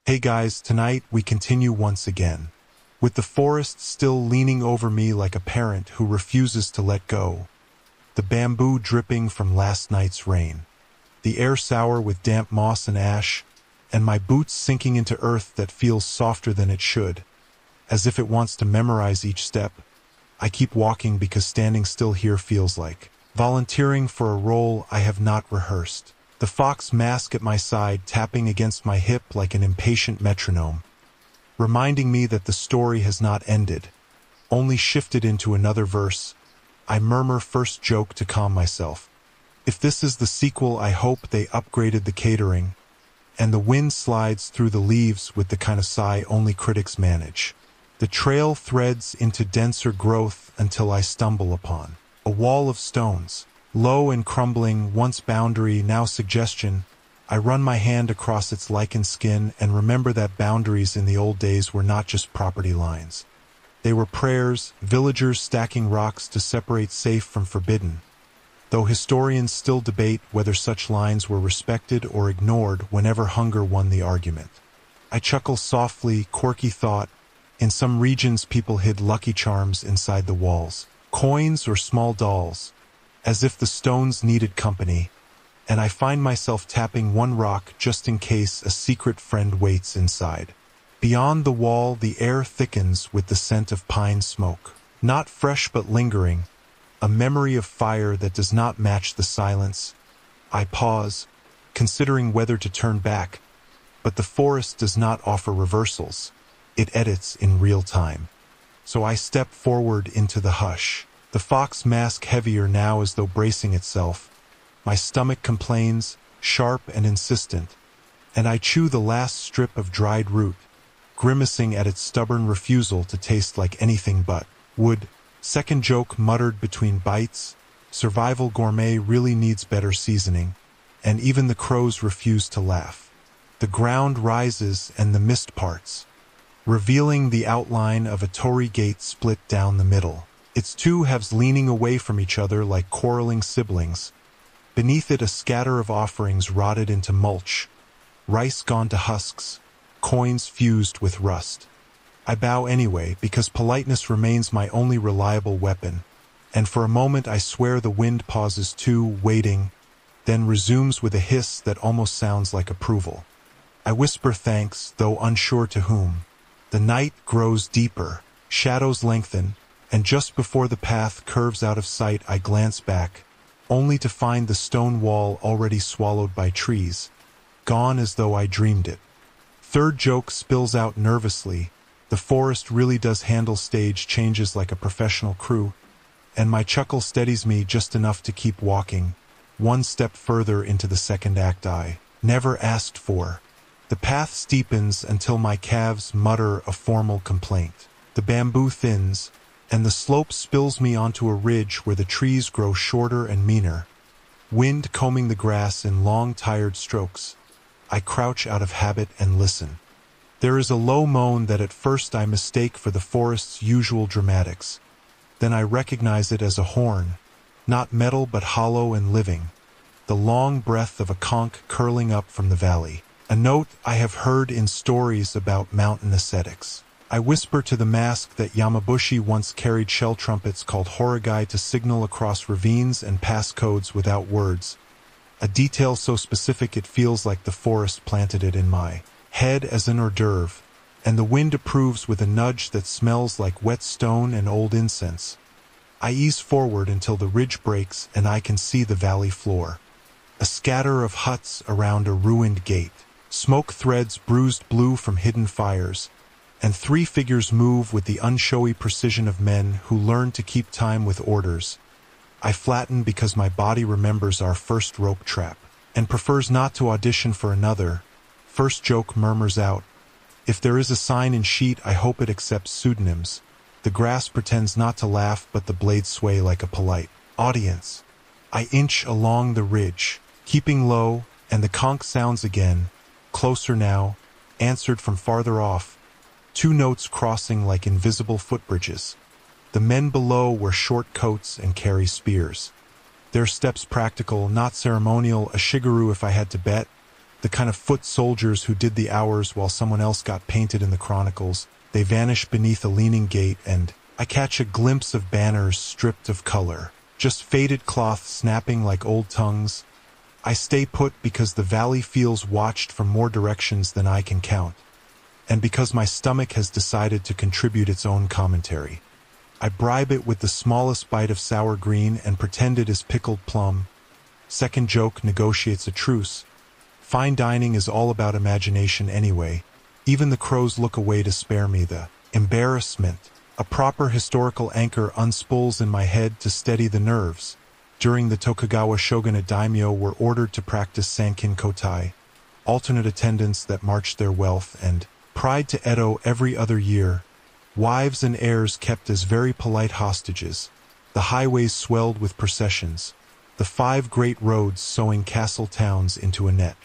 Hey guys, tonight we continue once again, with the forest still leaning over me like a parent who refuses to let go, the bamboo dripping from last night's rain, the air sour with damp moss and ash, and my boots sinking into earth that feels softer than it should, as if it wants to memorize each step. I keep walking because standing still here feels like volunteering for a role I have not rehearsed. The fox mask at my side tapping against my hip like an impatient metronome, reminding me that the story has not ended, only shifted into another verse. I murmur first joke to calm myself. If this is the sequel, I hope they upgraded the catering, and the wind slides through the leaves with the kind of sigh only critics manage. The trail threads into denser growth until I stumble upon a wall of stones. Low and crumbling, once boundary, now suggestion. I run my hand across its lichened skin and remember that boundaries in the old days were not just property lines. They were prayers, villagers stacking rocks to separate safe from forbidden, though historians still debate whether such lines were respected or ignored whenever hunger won the argument. I chuckle softly, quirky thought. In some regions people hid lucky charms inside the walls, coins or small dolls, as if the stones needed company, and I find myself tapping one rock just in case a secret friend waits inside. Beyond the wall, the air thickens with the scent of pine smoke. Not fresh but lingering, a memory of fire that does not match the silence. I pause, considering whether to turn back, but the forest does not offer reversals. It edits in real time. So I step forward into the hush. The fox mask heavier now as though bracing itself. My stomach complains, sharp and insistent, and I chew the last strip of dried root, grimacing at its stubborn refusal to taste like anything but wood. Second joke muttered between bites. Survival gourmet really needs better seasoning, and even the crows refuse to laugh. The ground rises and the mist parts, revealing the outline of a torii gate split down the middle, its two halves leaning away from each other like quarreling siblings. Beneath it a scatter of offerings rotted into mulch, rice gone to husks, coins fused with rust. I bow anyway because politeness remains my only reliable weapon, and for a moment I swear the wind pauses too, waiting, then resumes with a hiss that almost sounds like approval. I whisper thanks, though unsure to whom. The night grows deeper, shadows lengthen, and just before the path curves out of sight I glance back, only to find the stone wall already swallowed by trees, gone as though I dreamed it. Third joke spills out nervously. The forest really does handle stage changes like a professional crew, and my chuckle steadies me just enough to keep walking, one step further into the second act I never asked for. The path steepens until my calves mutter a formal complaint. The bamboo thins, and the slope spills me onto a ridge where the trees grow shorter and meaner, wind combing the grass in long, tired strokes. I crouch out of habit and listen. There is a low moan that at first I mistake for the forest's usual dramatics. Then I recognize it as a horn, not metal but hollow and living, the long breath of a conch curling up from the valley, a note I have heard in stories about mountain ascetics. I whisper to the mask that Yamabushi once carried shell trumpets called horogai to signal across ravines and pass codes without words, a detail so specific it feels like the forest planted it in my head as an hors d'oeuvre, and the wind approves with a nudge that smells like wet stone and old incense. I ease forward until the ridge breaks and I can see the valley floor. A scatter of huts around a ruined gate, smoke threads bruised blue from hidden fires, and three figures move with the unshowy precision of men who learn to keep time with orders. I flatten because my body remembers our first rope trap, and prefers not to audition for another. First joke murmurs out, if there is a sign in sheet I hope it accepts pseudonyms. The grass pretends not to laugh but the blades sway like a polite audience. I inch along the ridge, keeping low, and the conch sounds again, closer now, answered from farther off, two notes crossing like invisible footbridges. The men below wear short coats and carry spears. Their steps practical, not ceremonial, a shigaroo if I had to bet. The kind of foot soldiers who did the hours while someone else got painted in the chronicles. They vanish beneath a leaning gate, and I catch a glimpse of banners stripped of color, just faded cloth snapping like old tongues. I stay put because the valley feels watched from more directions than I can count, and because my stomach has decided to contribute its own commentary. I bribe it with the smallest bite of sour green and pretend it is pickled plum. Second joke negotiates a truce. Fine dining is all about imagination anyway. Even the crows look away to spare me the embarrassment. A proper historical anchor unspools in my head to steady the nerves. During the Tokugawa shogunate daimyo were ordered to practice sankin kotai, alternate attendants that marched their wealth and pride to Edo every other year. Wives and heirs kept as very polite hostages. The highways swelled with processions. The 5 great roads sewing castle towns into a net.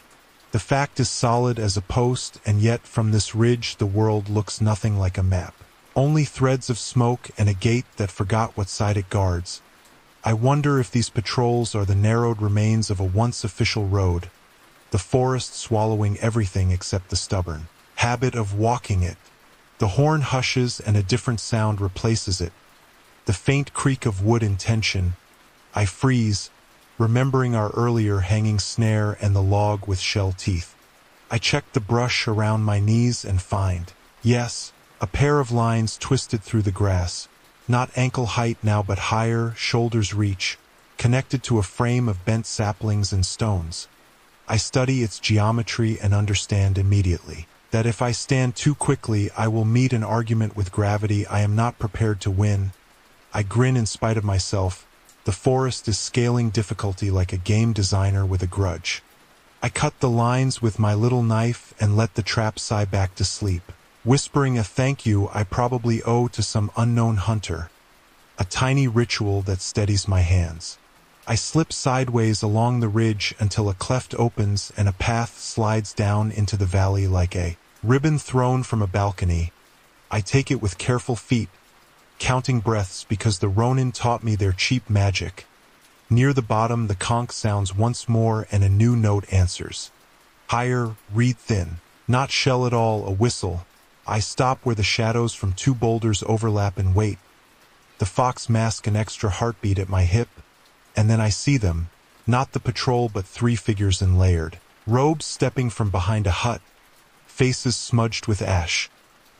The fact is solid as a post, and yet from this ridge the world looks nothing like a map. Only threads of smoke and a gate that forgot what side it guards. I wonder if these patrols are the narrowed remains of a once official road, the forest swallowing everything except the stubborn habit of walking it. The horn hushes and a different sound replaces it. The faint creak of wood in tension. I freeze, remembering our earlier hanging snare and the log with shell teeth. I check the brush around my knees and find, yes, a pair of lines twisted through the grass. Not ankle height now but higher, shoulders reach, connected to a frame of bent saplings and stones. I study its geometry and understand immediately that if I stand too quickly I will meet an argument with gravity I am not prepared to win. I grin in spite of myself. The forest is scaling difficulty like a game designer with a grudge. I cut the lines with my little knife and let the trap sigh back to sleep, whispering a thank you I probably owe to some unknown hunter. A tiny ritual that steadies my hands. I slip sideways along the ridge until a cleft opens and a path slides down into the valley like a ribbon thrown from a balcony. I take it with careful feet, counting breaths because the Ronin taught me their cheap magic. Near the bottom the conch sounds once more and a new note answers. Higher, reed thin, not shell at all, a whistle. I stop where the shadows from 2 boulders overlap and wait. The fox mask an extra heartbeat at my hip, and then I see them, not the patrol but 3 figures in layered robes stepping from behind a hut, faces smudged with ash.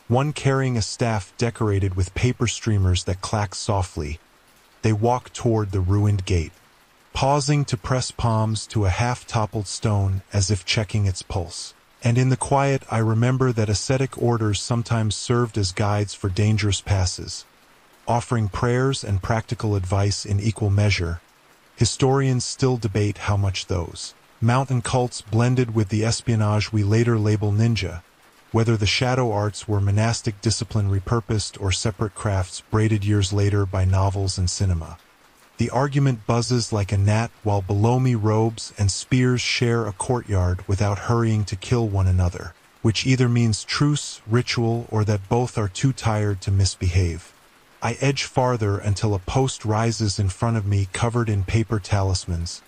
One carrying a staff decorated with paper streamers that clack softly. They walk toward the ruined gate, pausing to press palms to a half-toppled stone as if checking its pulse. And in the quiet I remember that ascetic orders sometimes served as guides for dangerous passes, offering prayers and practical advice in equal measure. Historians still debate how much those mountain cults blended with the espionage we later label ninja, whether the shadow arts were monastic discipline repurposed or separate crafts braided years later by novels and cinema. The argument buzzes like a gnat while below me robes and spears share a courtyard without hurrying to kill one another, which either means truce, ritual, or that both are too tired to misbehave. I edge farther until a post rises in front of me covered in paper talismans.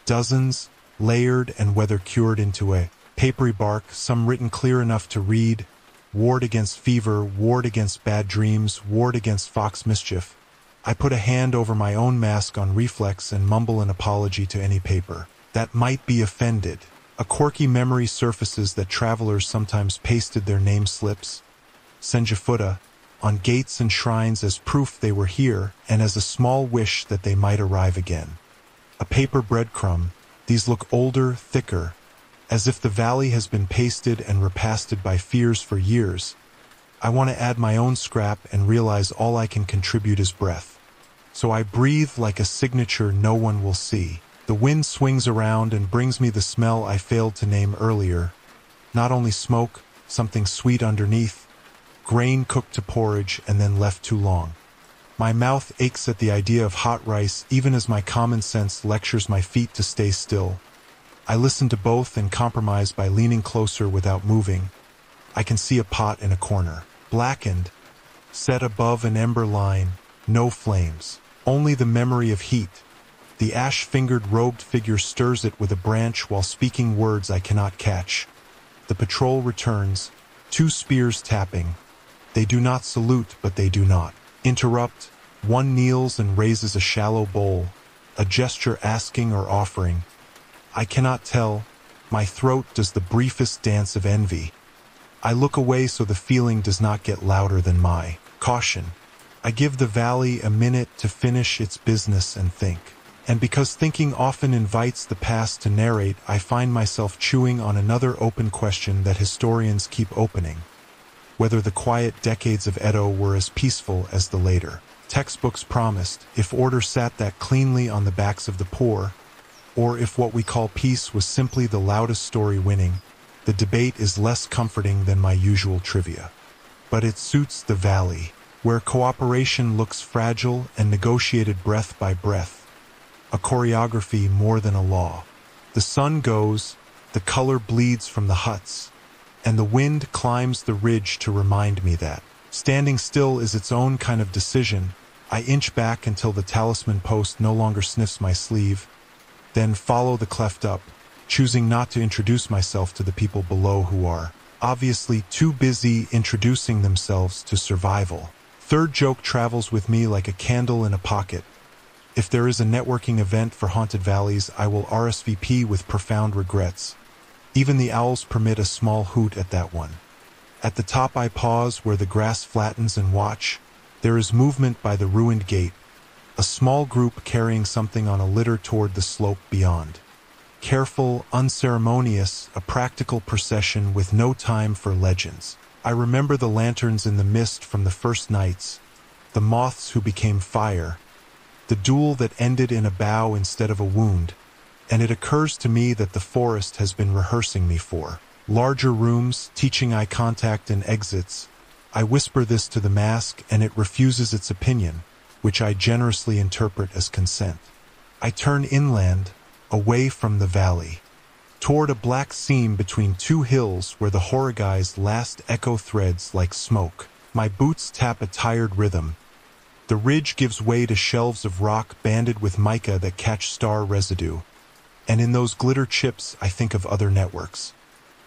Dozens, layered and weather-cured into a papery bark, some written clear enough to read: ward against fever, ward against bad dreams, ward against fox mischief. I put a hand over my own mask on reflex and mumble an apology to any paper that might be offended. A quirky memory surfaces that travelers sometimes pasted their name slips, Senjafuda, on gates and shrines as proof they were here and as a small wish that they might arrive again. A paper breadcrumb, these look older, thicker, as if the valley has been pasted and repasted by fears for years. I want to add my own scrap and realize all I can contribute is breath. So I breathe like a signature no one will see. The wind swings around and brings me the smell I failed to name earlier. Not only smoke, something sweet underneath. Grain cooked to porridge and then left too long. My mouth aches at the idea of hot rice even as my common sense lectures my feet to stay still. I listen to both and compromise by leaning closer without moving. I can see a pot in a corner, blackened, set above an ember line, no flames, only the memory of heat. The ash-fingered robed figure stirs it with a branch while speaking words I cannot catch. The patrol returns, 2 spears tapping. They do not salute, but they do not interrupt. One kneels and raises a shallow bowl, a gesture asking or offering. I cannot tell. My throat does the briefest dance of envy. I look away so the feeling does not get louder than my caution. I give the valley a minute to finish its business and think. And because thinking often invites the past to narrate, I find myself chewing on another open question that historians keep opening: whether the quiet decades of Edo were as peaceful as the later textbooks promised, if order sat that cleanly on the backs of the poor, or if what we call peace was simply the loudest story winning. The debate is less comforting than my usual trivia. But it suits the valley, where cooperation looks fragile and negotiated breath by breath. A choreography more than a law. The sun goes, the color bleeds from the huts, and the wind climbs the ridge to remind me that standing still is its own kind of decision. I inch back until the talisman post no longer sniffs my sleeve, then follow the cleft up, choosing not to introduce myself to the people below who are obviously too busy introducing themselves to survival. Third joke travels with me like a candle in a pocket. If there is a networking event for Haunted Valleys, I will RSVP with profound regrets. Even the owls permit a small hoot at that one. At the top I pause where the grass flattens and watch. There is movement by the ruined gate, a small group carrying something on a litter toward the slope beyond. Careful, unceremonious, a practical procession with no time for legends. I remember the lanterns in the mist from the first nights, the moths who became fire, the duel that ended in a bow instead of a wound, and it occurs to me that the forest has been rehearsing me for larger rooms, teaching eye contact and exits. I whisper this to the mask and it refuses its opinion, which I generously interpret as consent. I turn inland, away from the valley, toward a black seam between 2 hills where the Horagai's last echo threads like smoke. My boots tap a tired rhythm. The ridge gives way to shelves of rock banded with mica that catch star residue, and in those glitter chips I think of other networks.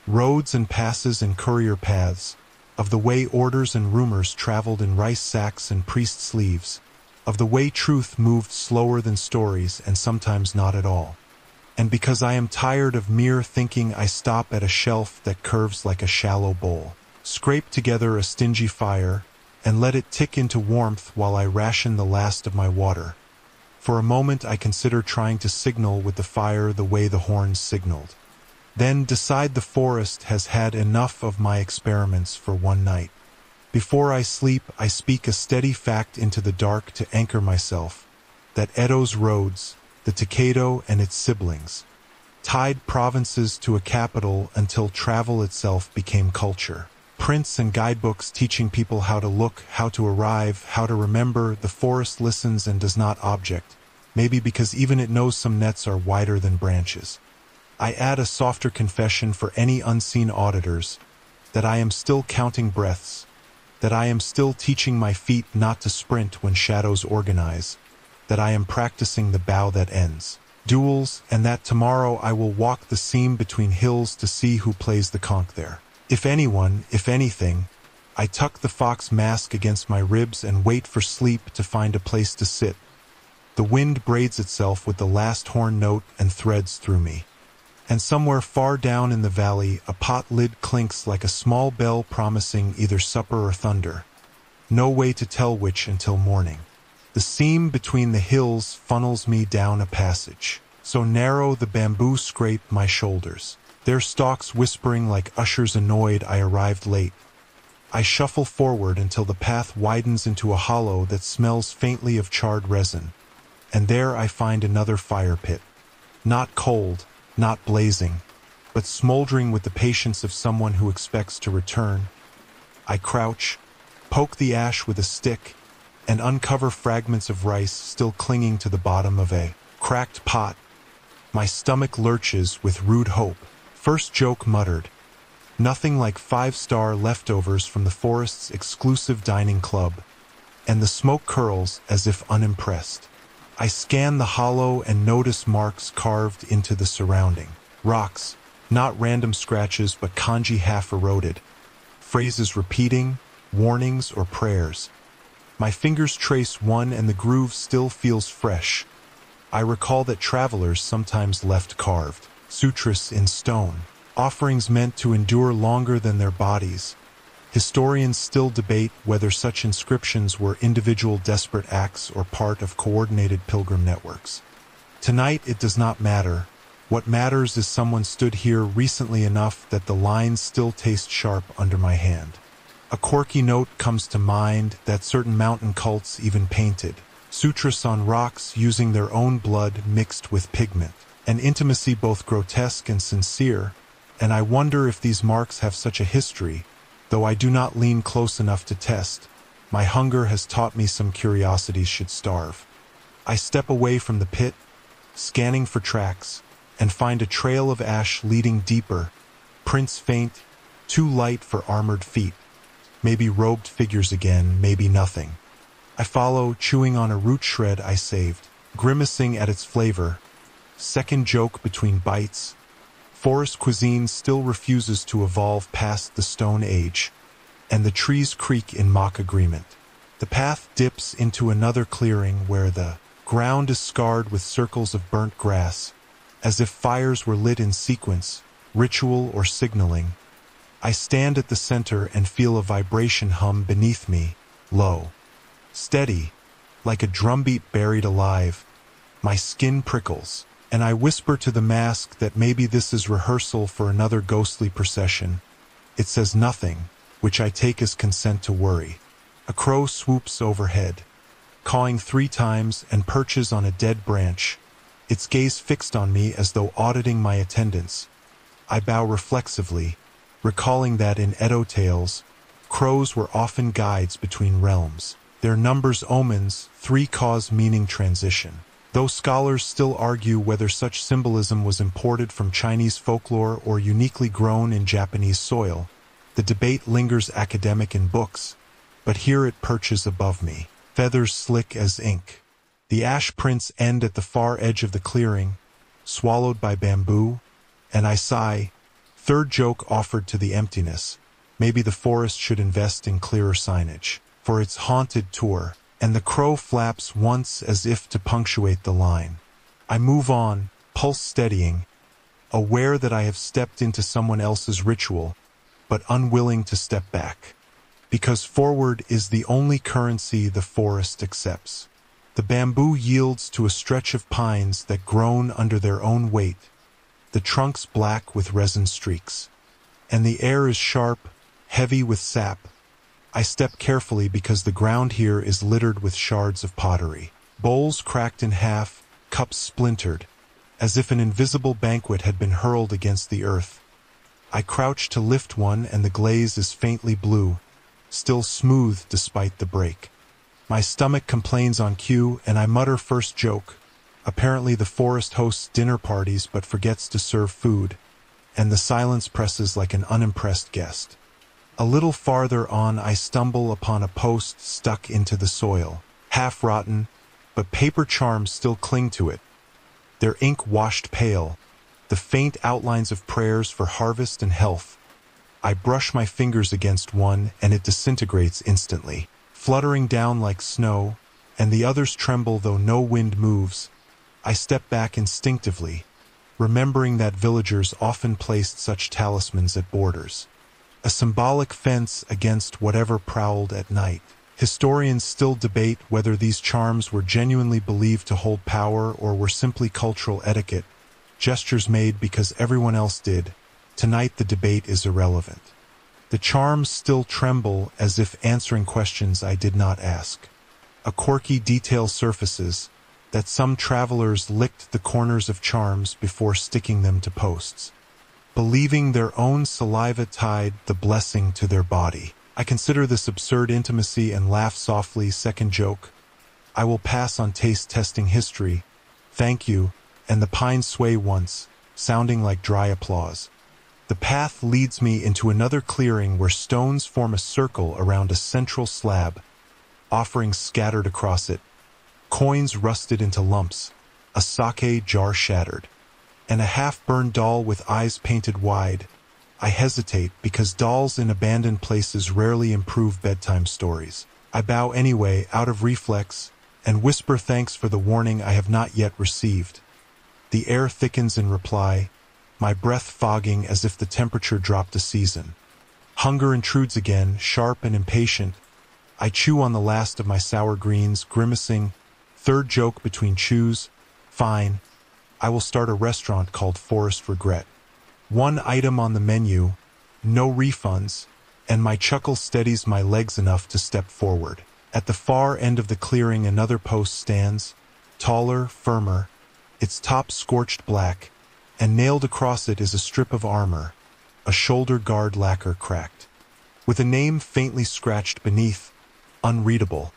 Roads and passes and courier paths, of the way orders and rumors traveled in rice sacks and priest sleeves, of the way truth moved slower than stories and sometimes not at all. And because I am tired of mere thinking, I stop at a shelf that curves like a shallow bowl, scrape together a stingy fire, and let it tick into warmth while I ration the last of my water. For a moment I consider trying to signal with the fire the way the horns signaled. Then decide the forest has had enough of my experiments for one night. Before I sleep, I speak a steady fact into the dark to anchor myself, that Edo's roads, the Takeda and its siblings, tied provinces to a capital until travel itself became culture. Prints and guidebooks teaching people how to look, how to arrive, how to remember. The forest listens and does not object, maybe because even it knows some nets are wider than branches. I add a softer confession for any unseen auditors, that I am still counting breaths, that I am still teaching my feet not to sprint when shadows organize, that I am practicing the bow that ends duels, and that tomorrow I will walk the seam between hills to see who plays the conch there. If anyone, if anything, I tuck the fox mask against my ribs and wait for sleep to find a place to sit. The wind braids itself with the last horn note and threads through me. And somewhere far down in the valley, a pot lid clinks like a small bell promising either supper or thunder. No way to tell which until morning. The seam between the hills funnels me down a passage, so narrow the bamboo scrape my shoulders, their stalks whispering like ushers annoyed I arrived late. I shuffle forward until the path widens into a hollow that smells faintly of charred resin, and there I find another fire pit. Not cold, not blazing, but smoldering with the patience of someone who expects to return. I crouch, poke the ash with a stick, and uncover fragments of rice still clinging to the bottom of a cracked pot. My stomach lurches with rude hope. First joke muttered. Nothing like 5-star leftovers from the forest's exclusive dining club, and the smoke curls as if unimpressed. I scan the hollow and notice marks carved into the surrounding rocks, not random scratches but kanji half eroded, phrases repeating, warnings or prayers. My fingers trace one and the groove still feels fresh. I recall that travelers sometimes left carved sutras in stone, offerings meant to endure longer than their bodies. Historians still debate whether such inscriptions were individual desperate acts or part of coordinated pilgrim networks. Tonight it does not matter. What matters is someone stood here recently enough that the lines still taste sharp under my hand. A quirky note comes to mind that certain mountain cults even painted sutras on rocks using their own blood mixed with pigment, an intimacy both grotesque and sincere, and I wonder if these marks have such a history. Though I do not lean close enough to test, my hunger has taught me some curiosities should starve. I step away from the pit, scanning for tracks, and find a trail of ash leading deeper, prints faint, too light for armored feet. Maybe robed figures again, maybe nothing. I follow, chewing on a root shred I saved, grimacing at its flavor. Second joke between bites. Forest cuisine still refuses to evolve past the Stone Age, and the trees creak in mock agreement. The path dips into another clearing where the ground is scarred with circles of burnt grass, as if fires were lit in sequence, ritual or signaling. I stand at the center and feel a vibration hum beneath me, low, steady, like a drumbeat buried alive. My skin prickles, and I whisper to the mask that maybe this is rehearsal for another ghostly procession. It says nothing, which I take as consent to worry. A crow swoops overhead, cawing 3 times and perches on a dead branch, its gaze fixed on me as though auditing my attendance. I bow reflexively, recalling that in Edo tales, crows were often guides between realms. Their numbers omens, 3 cause meaning transition. Though scholars still argue whether such symbolism was imported from Chinese folklore or uniquely grown in Japanese soil, the debate lingers academic in books, but here it perches above me, feathers slick as ink. The ash prints end at the far edge of the clearing, swallowed by bamboo, and I sigh. Third joke offered to the emptiness. Maybe the forest should invest in clearer signage for its haunted tour. And the crow flaps once as if to punctuate the line. I move on, pulse steadying, aware that I have stepped into someone else's ritual, but unwilling to step back. Because forward is the only currency the forest accepts. The bamboo yields to a stretch of pines that groan under their own weight, the trunks black with resin streaks. And the air is sharp, heavy with sap. I step carefully because the ground here is littered with shards of pottery. Bowls cracked in half, cups splintered, as if an invisible banquet had been hurled against the earth. I crouch to lift one and the glaze is faintly blue, still smooth despite the break. My stomach complains on cue and I mutter first joke. Apparently the forest hosts dinner parties but forgets to serve food, and the silence presses like an unimpressed guest. A little farther on I stumble upon a post stuck into the soil, half rotten, but paper charms still cling to it. Their ink washed pale, the faint outlines of prayers for harvest and health. I brush my fingers against one and it disintegrates instantly, fluttering down like snow, and the others tremble though no wind moves. I step back instinctively, remembering that villagers often placed such talismans at borders. A symbolic fence against whatever prowled at night. Historians still debate whether these charms were genuinely believed to hold power or were simply cultural etiquette, gestures made because everyone else did. Tonight the debate is irrelevant. The charms still tremble as if answering questions I did not ask. A quirky detail surfaces, that some travelers licked the corners of charms before sticking them to posts, believing their own saliva tied the blessing to their body. I consider this absurd intimacy and laugh softly. Second joke. I will pass on taste testing history. Thank you, and the pines sway once, sounding like dry applause. The path leads me into another clearing where stones form a circle around a central slab, offerings scattered across it. coins rusted into lumps, a sake jar shattered, and a half-burned doll with eyes painted wide. I hesitate because dolls in abandoned places rarely improve bedtime stories. I bow anyway, out of reflex, and whisper thanks for the warning I have not yet received. The air thickens in reply, my breath fogging as if the temperature dropped a season. Hunger intrudes again, sharp and impatient. I chew on the last of my sour greens, grimacing. Third joke between chews. Fine. I will start a restaurant called Forest Regret. One item on the menu, no refunds, and my chuckle steadies my legs enough to step forward. At the far end of the clearing, another post stands, taller, firmer, its top scorched black, and nailed across it is a strip of armor, a shoulder guard lacquer cracked, with a name faintly scratched beneath, unreadable.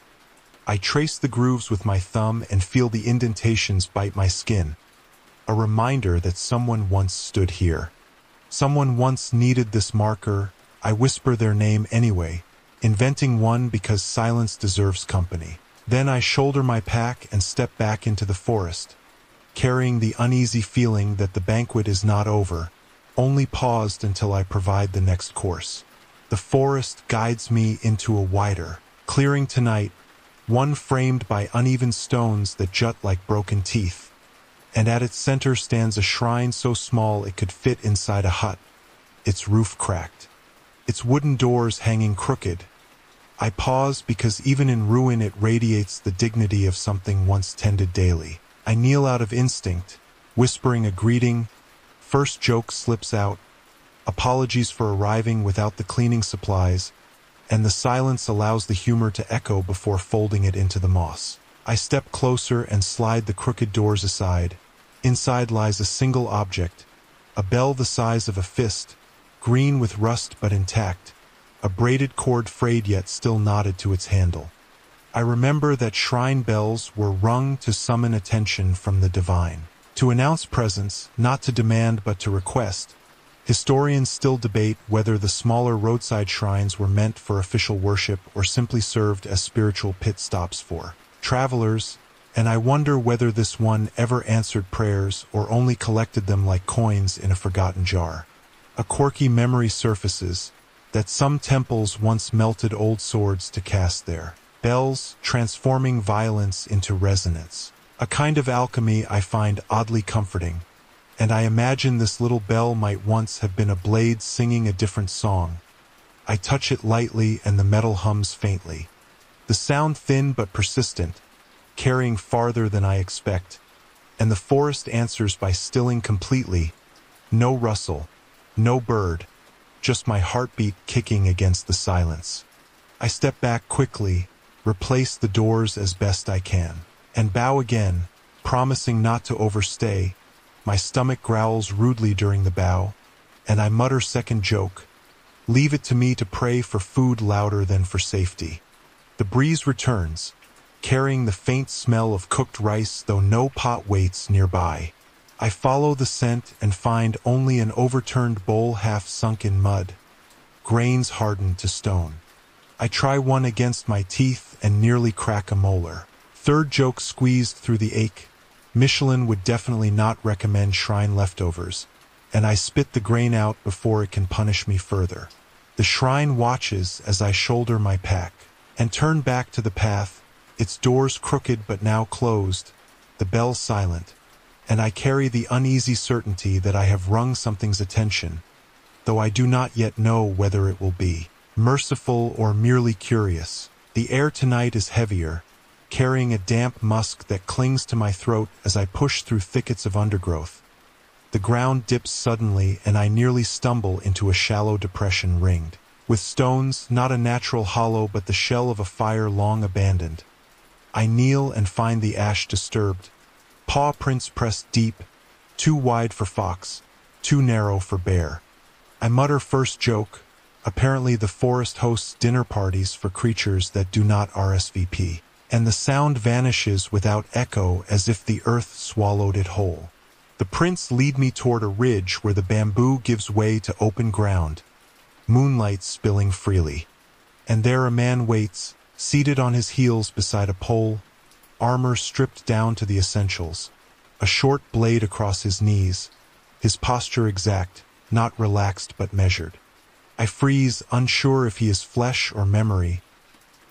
I trace the grooves with my thumb and feel the indentations bite my skin. A reminder that someone once stood here. Someone once needed this marker. I whisper their name anyway, inventing one because silence deserves company. Then I shoulder my pack and step back into the forest, carrying the uneasy feeling that the banquet is not over, only paused until I provide the next course. The forest guides me into a wider clearing tonight, one framed by uneven stones that jut like broken teeth, and at its center stands a shrine so small it could fit inside a hut, its roof cracked, its wooden doors hanging crooked. I pause because even in ruin it radiates the dignity of something once tended daily. I kneel out of instinct, whispering a greeting. First joke slips out, apologies for arriving without the cleaning supplies, and the silence allows the humor to echo before folding it into the moss. I step closer and slide the crooked doors aside. Inside lies a single object, a bell the size of a fist, green with rust but intact, a braided cord frayed yet still knotted to its handle. I remember that shrine bells were rung to summon attention from the divine, to announce presence, not to demand but to request. Historians still debate whether the smaller roadside shrines were meant for official worship or simply served as spiritual pit stops for travelers, and I wonder whether this one ever answered prayers or only collected them like coins in a forgotten jar. A quirky memory surfaces that some temples once melted old swords to cast there. Bells transforming violence into resonance. A kind of alchemy I find oddly comforting, and I imagine this little bell might once have been a blade singing a different song. I touch it lightly and the metal hums faintly. The sound thin but persistent, carrying farther than I expect, and the forest answers by stilling completely. No rustle, no bird, just my heartbeat kicking against the silence. I step back quickly, replace the doors as best I can, and bow again, promising not to overstay. My stomach growls rudely during the bow, and I mutter second joke. Leave it to me to pray for food louder than for safety. The breeze returns, carrying the faint smell of cooked rice though no pot waits nearby. I follow the scent and find only an overturned bowl half sunk in mud, grains hardened to stone. I try one against my teeth and nearly crack a molar. Third joke squeezed through the ache. Michelin would definitely not recommend shrine leftovers, and I spit the grain out before it can punish me further. The shrine watches as I shoulder my pack and turn back to the path, its doors crooked but now closed, the bell silent, and I carry the uneasy certainty that I have wrung something's attention, though I do not yet know whether it will be merciful or merely curious. The air tonight is heavier, carrying a damp musk that clings to my throat as I push through thickets of undergrowth. The ground dips suddenly and I nearly stumble into a shallow depression ringed with stones, not a natural hollow but the shell of a fire long abandoned. I kneel and find the ash disturbed, paw prints pressed deep, too wide for fox, too narrow for bear. I mutter first joke. Apparently the forest hosts dinner parties for creatures that do not RSVP, and the sound vanishes without echo as if the earth swallowed it whole. The prints lead me toward a ridge where the bamboo gives way to open ground, moonlight spilling freely. And there a man waits, seated on his heels beside a pole, armor stripped down to the essentials, a short blade across his knees, his posture exact, not relaxed but measured. I freeze, unsure if he is flesh or memory.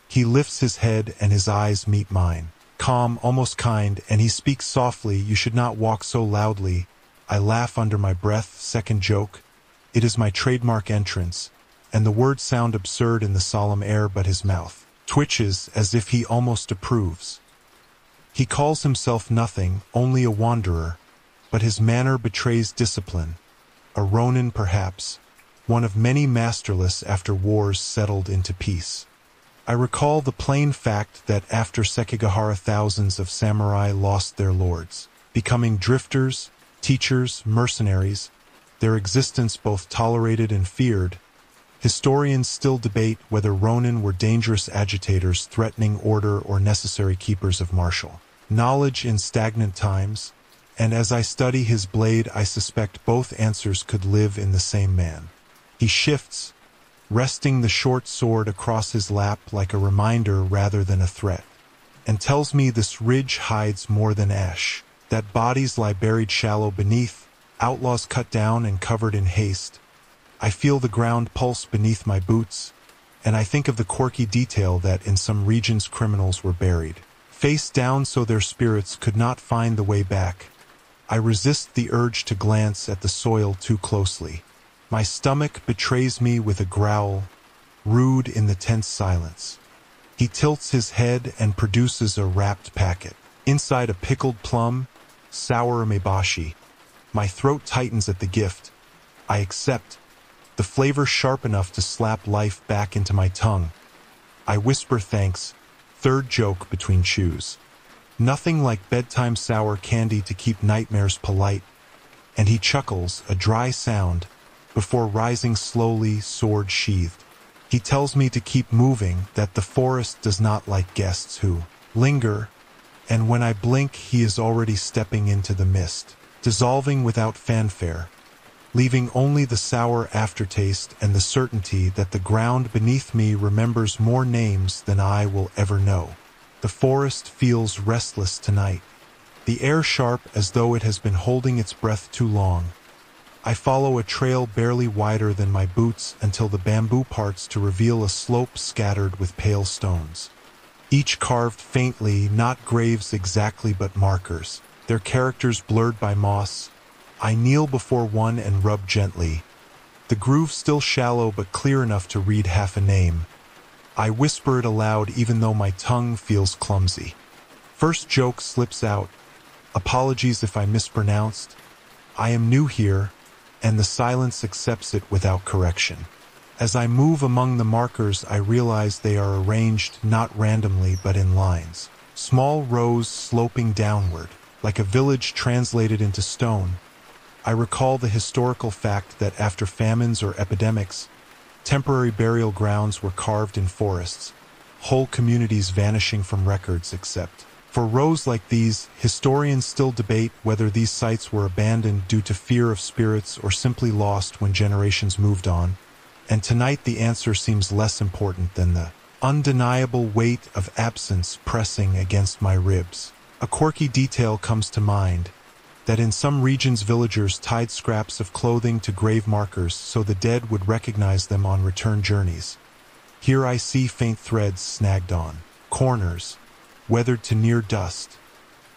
He lifts his head and his eyes meet mine. Calm, almost kind, and he speaks softly, "You should not walk so loudly." I laugh under my breath, second joke. It is my trademark entrance, and the words sound absurd in the solemn air, but his mouth twitches as if he almost approves. He calls himself nothing, only a wanderer, but his manner betrays discipline. A Ronin perhaps, one of many masterless after wars settled into peace. I recall the plain fact that after Sekigahara thousands of samurai lost their lords, becoming drifters, teachers, mercenaries, their existence both tolerated and feared. Historians still debate whether Ronin were dangerous agitators threatening order or necessary keepers of martial knowledge in stagnant times, and as I study his blade I suspect both answers could live in the same man. He shifts, resting the short sword across his lap like a reminder rather than a threat, and tells me this ridge hides more than ash, that bodies lie buried shallow beneath, outlaws cut down and covered in haste. I feel the ground pulse beneath my boots, and I think of the quirky detail that in some regions criminals were buried, face down so their spirits could not find the way back. I resist the urge to glance at the soil too closely. My stomach betrays me with a growl, rude in the tense silence. He tilts his head and produces a wrapped packet. Inside a pickled plum, sour umeboshi. My throat tightens at the gift. I accept, the flavor sharp enough to slap life back into my tongue. I whisper thanks, third joke between chews. Nothing like bedtime sour candy to keep nightmares polite. And he chuckles, a dry sound, before rising slowly, sword sheathed. He tells me to keep moving, that the forest does not like guests who linger, and when I blink he is already stepping into the mist, dissolving without fanfare, leaving only the sour aftertaste and the certainty that the ground beneath me remembers more names than I will ever know. The forest feels restless tonight, the air sharp as though it has been holding its breath too long. I follow a trail barely wider than my boots until the bamboo parts to reveal a slope scattered with pale stones. Each carved faintly, not graves exactly but markers, their characters blurred by moss. I kneel before one and rub gently. The groove still shallow but clear enough to read half a name. I whisper it aloud even though my tongue feels clumsy. First joke slips out. Apologies if I mispronounced. I am new here, and the silence accepts it without correction. As I move among the markers, I realize they are arranged not randomly but in lines. Small rows sloping downward, like a village translated into stone. I recall the historical fact that after famines or epidemics, temporary burial grounds were carved in forests, whole communities vanishing from records except for rows like these. Historians still debate whether these sites were abandoned due to fear of spirits or simply lost when generations moved on. And tonight the answer seems less important than the undeniable weight of absence pressing against my ribs. A quirky detail comes to mind, that in some regions villagers tied scraps of clothing to grave markers so the dead would recognize them on return journeys. Here I see faint threads snagged on corners, weathered to near dust,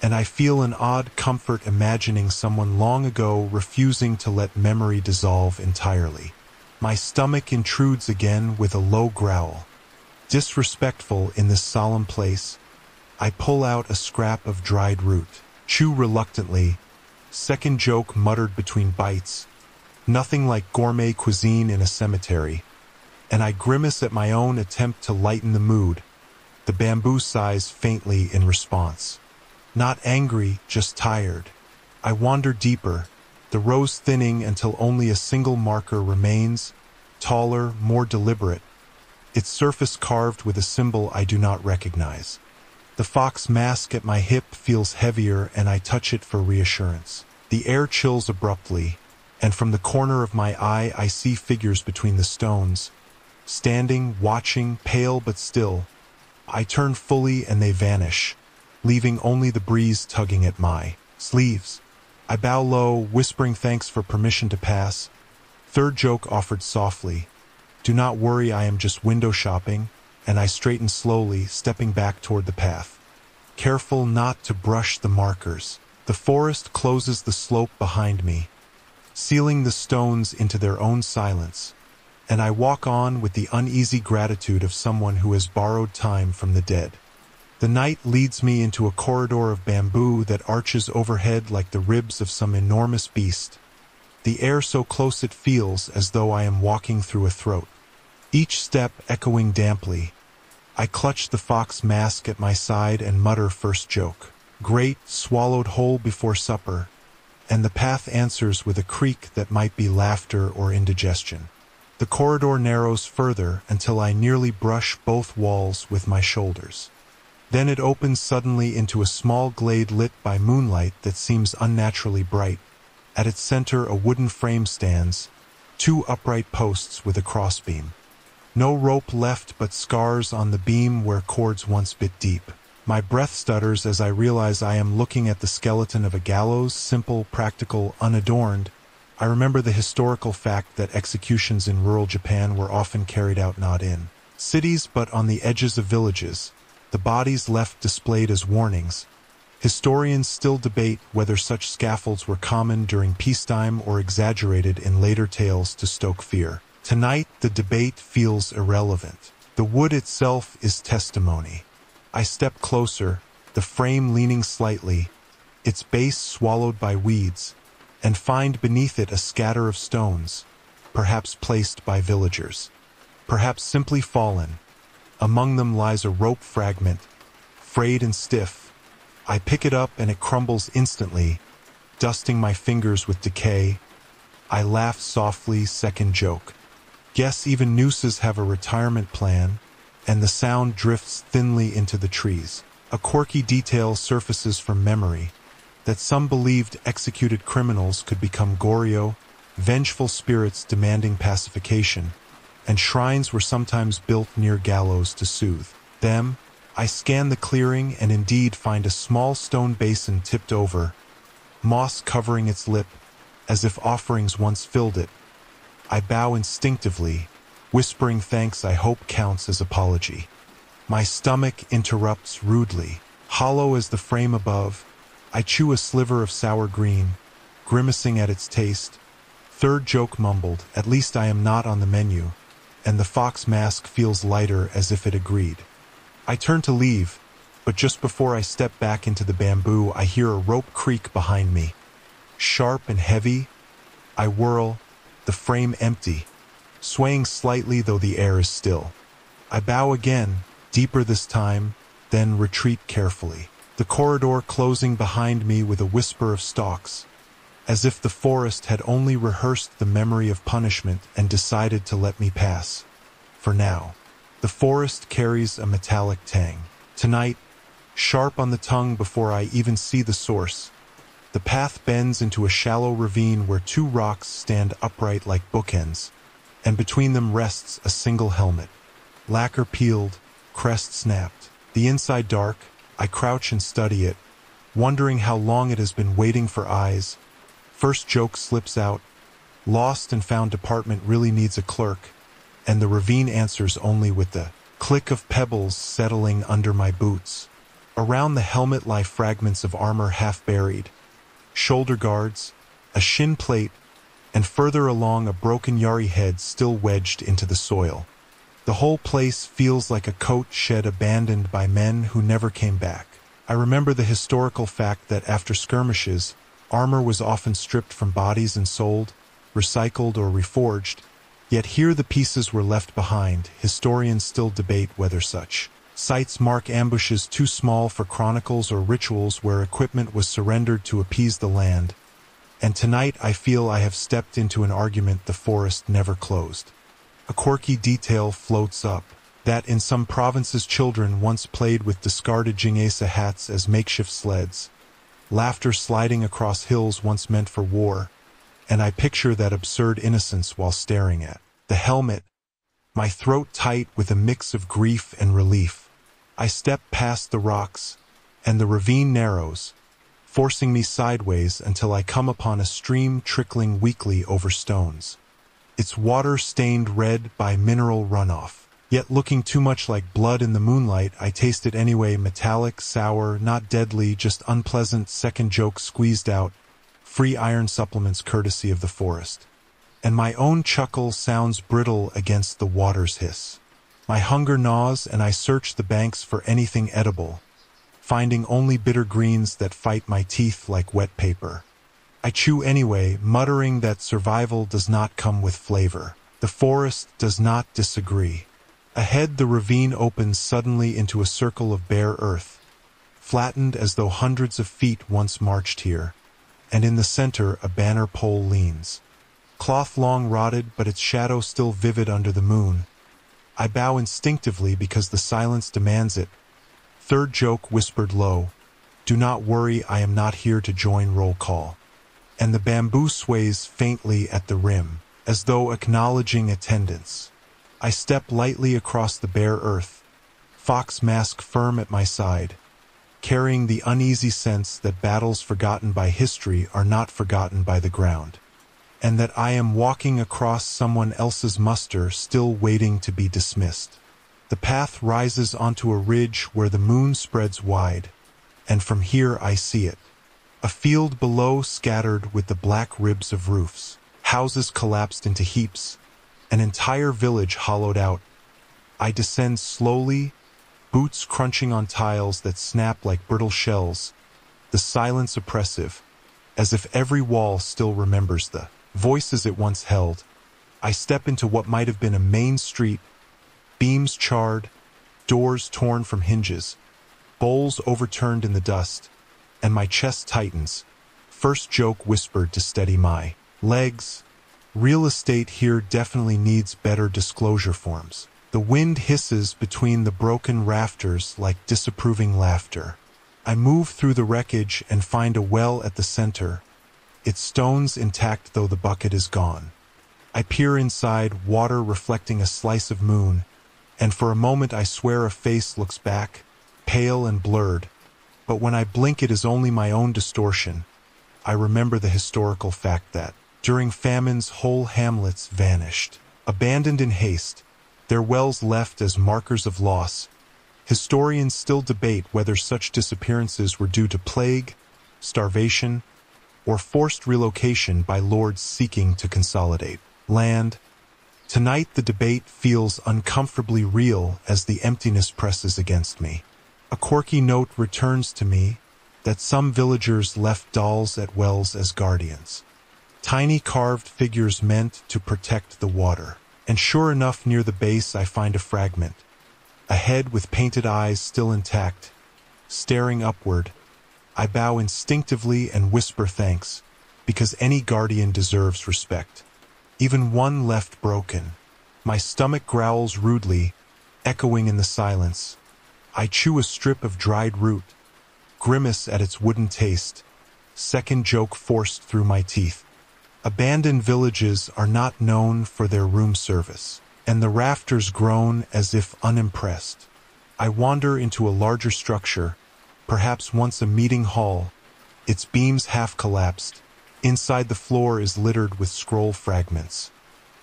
and I feel an odd comfort imagining someone long ago refusing to let memory dissolve entirely. My stomach intrudes again with a low growl. Disrespectful in this solemn place, I pull out a scrap of dried root, chew reluctantly, second joke muttered between bites, nothing like gourmet cuisine in a cemetery, and I grimace at my own attempt to lighten the mood. The bamboo sighs faintly in response. Not angry, just tired. I wander deeper, the rows thinning until only a single marker remains, taller, more deliberate, its surface carved with a symbol I do not recognize. The fox mask at my hip feels heavier and I touch it for reassurance. The air chills abruptly, and from the corner of my eye I see figures between the stones, standing, watching, pale but still. I turn fully and they vanish, leaving only the breeze tugging at my sleeves. I bow low, whispering thanks for permission to pass. Third joke offered softly, "Do not worry, I am just window shopping," and I straighten slowly, stepping back toward the path, careful not to brush the markers. The forest closes the slope behind me, sealing the stones into their own silence, and I walk on with the uneasy gratitude of someone who has borrowed time from the dead. The night leads me into a corridor of bamboo that arches overhead like the ribs of some enormous beast, the air so close it feels as though I am walking through a throat. Each step echoing damply, I clutch the fox mask at my side and mutter first joke. Great, swallowed whole before supper, and the path answers with a creak that might be laughter or indigestion. The corridor narrows further until I nearly brush both walls with my shoulders. Then it opens suddenly into a small glade lit by moonlight that seems unnaturally bright. At its center, a wooden frame stands, two upright posts with a crossbeam. No rope left but scars on the beam where cords once bit deep. My breath stutters as I realize I am looking at the skeleton of a gallows, simple, practical, unadorned. I remember the historical fact that executions in rural Japan were often carried out not in cities but on the edges of villages, the bodies left displayed as warnings. Historians still debate whether such scaffolds were common during peacetime or exaggerated in later tales to stoke fear. Tonight, the debate feels irrelevant. The wood itself is testimony. I step closer, the frame leaning slightly, its base swallowed by weeds, and find beneath it a scatter of stones, perhaps placed by villagers, perhaps simply fallen. Among them lies a rope fragment, frayed and stiff. I pick it up and it crumbles instantly, dusting my fingers with decay. I laugh softly, second joke. Guess even nooses have a retirement plan, and the sound drifts thinly into the trees. A quirky detail surfaces from memory, that some believed executed criminals could become Goryo, vengeful spirits demanding pacification, and shrines were sometimes built near gallows to soothe them. I scan the clearing and indeed find a small stone basin tipped over, moss covering its lip, as if offerings once filled it. I bow instinctively, whispering thanks I hope counts as apology. My stomach interrupts rudely. Hollow as the frame above, I chew a sliver of sour green, grimacing at its taste. Third joke mumbled, "At least I am not on the menu," and the fox mask feels lighter as if it agreed. I turn to leave, but just before I step back into the bamboo, I hear a rope creak behind me. Sharp and heavy, I whirl, the frame empty, swaying slightly though the air is still. I bow again, deeper this time, then retreat carefully, the corridor closing behind me with a whisper of stalks, as if the forest had only rehearsed the memory of punishment and decided to let me pass. For now. The forest carries a metallic tang. Tonight, sharp on the tongue before I even see the source, the path bends into a shallow ravine where two rocks stand upright like bookends, and between them rests a single helmet. Lacquer peeled, crest snapped. The inside dark, I crouch and study it, wondering how long it has been waiting for eyes. First joke slips out. Lost and found department really needs a clerk, and the ravine answers only with the click of pebbles settling under my boots. Around the helmet lie fragments of armor half buried, shoulder guards, a shin plate, and further along a broken yari head still wedged into the soil. The whole place feels like a coat shed abandoned by men who never came back. I remember the historical fact that after skirmishes, armor was often stripped from bodies and sold, recycled or reforged, yet here the pieces were left behind. Historians still debate whether such sites mark ambushes too small for chronicles or rituals where equipment was surrendered to appease the land. And tonight I feel I have stepped into an argument the forest never closed. A quirky detail floats up, that in some provinces children once played with discarded jingesa hats as makeshift sleds. Laughter sliding across hills once meant for war, and I picture that absurd innocence while staring at the helmet, my throat tight with a mix of grief and relief. I step past the rocks, and the ravine narrows, forcing me sideways until I come upon a stream trickling weakly over stones. Its water stained red by mineral runoff. Yet looking too much like blood in the moonlight, I taste it anyway, metallic, sour, not deadly, just unpleasant. Second joke squeezed out. Free iron supplements courtesy of the forest. And my own chuckle sounds brittle against the water's hiss. My hunger gnaws and I search the banks for anything edible, finding only bitter greens that fight my teeth like wet paper. I chew anyway, muttering that survival does not come with flavor. The forest does not disagree. Ahead, the ravine opens suddenly into a circle of bare earth, flattened as though hundreds of feet once marched here, and in the center a banner pole leans. Cloth long rotted, but its shadow still vivid under the moon. I bow instinctively because the silence demands it. Third joke whispered low, "Do not worry, I am not here to join roll call." And the bamboo sways faintly at the rim, as though acknowledging attendance. I step lightly across the bare earth, fox mask firm at my side, carrying the uneasy sense that battles forgotten by history are not forgotten by the ground, and that I am walking across someone else's muster still waiting to be dismissed. The path rises onto a ridge where the moon spreads wide, and from here I see it. A field below scattered with the black ribs of roofs, houses collapsed into heaps, an entire village hollowed out. I descend slowly, boots crunching on tiles that snap like brittle shells, the silence oppressive, as if every wall still remembers the voices it once held. I step into what might have been a main street, beams charred, doors torn from hinges, bowls overturned in the dust, and my chest tightens. First joke whispered to steady my legs. Real estate here definitely needs better disclosure forms. The wind hisses between the broken rafters like disapproving laughter. I move through the wreckage and find a well at the center, its stones intact though the bucket is gone. I peer inside, water reflecting a slice of moon, and for a moment I swear a face looks back, pale and blurred, but when I blink it is only my own distortion. I remember the historical fact that, during famines, whole hamlets vanished, abandoned in haste, their wells left as markers of loss. Historians still debate whether such disappearances were due to plague, starvation, or forced relocation by lords seeking to consolidate land. Tonight the debate feels uncomfortably real as the emptiness presses against me. A quirky note returns to me that some villagers left dolls at wells as guardians. Tiny carved figures meant to protect the water. And sure enough, near the base I find a fragment. A head with painted eyes still intact, staring upward. I bow instinctively and whisper thanks, because any guardian deserves respect. Even one left broken. My stomach growls rudely, echoing in the silence. I chew a strip of dried root, grimace at its wooden taste. Second joke forced through my teeth. Abandoned villages are not known for their room service, and the rafters groan as if unimpressed. I wander into a larger structure, perhaps once a meeting hall, its beams half collapsed. Inside the floor is littered with scroll fragments.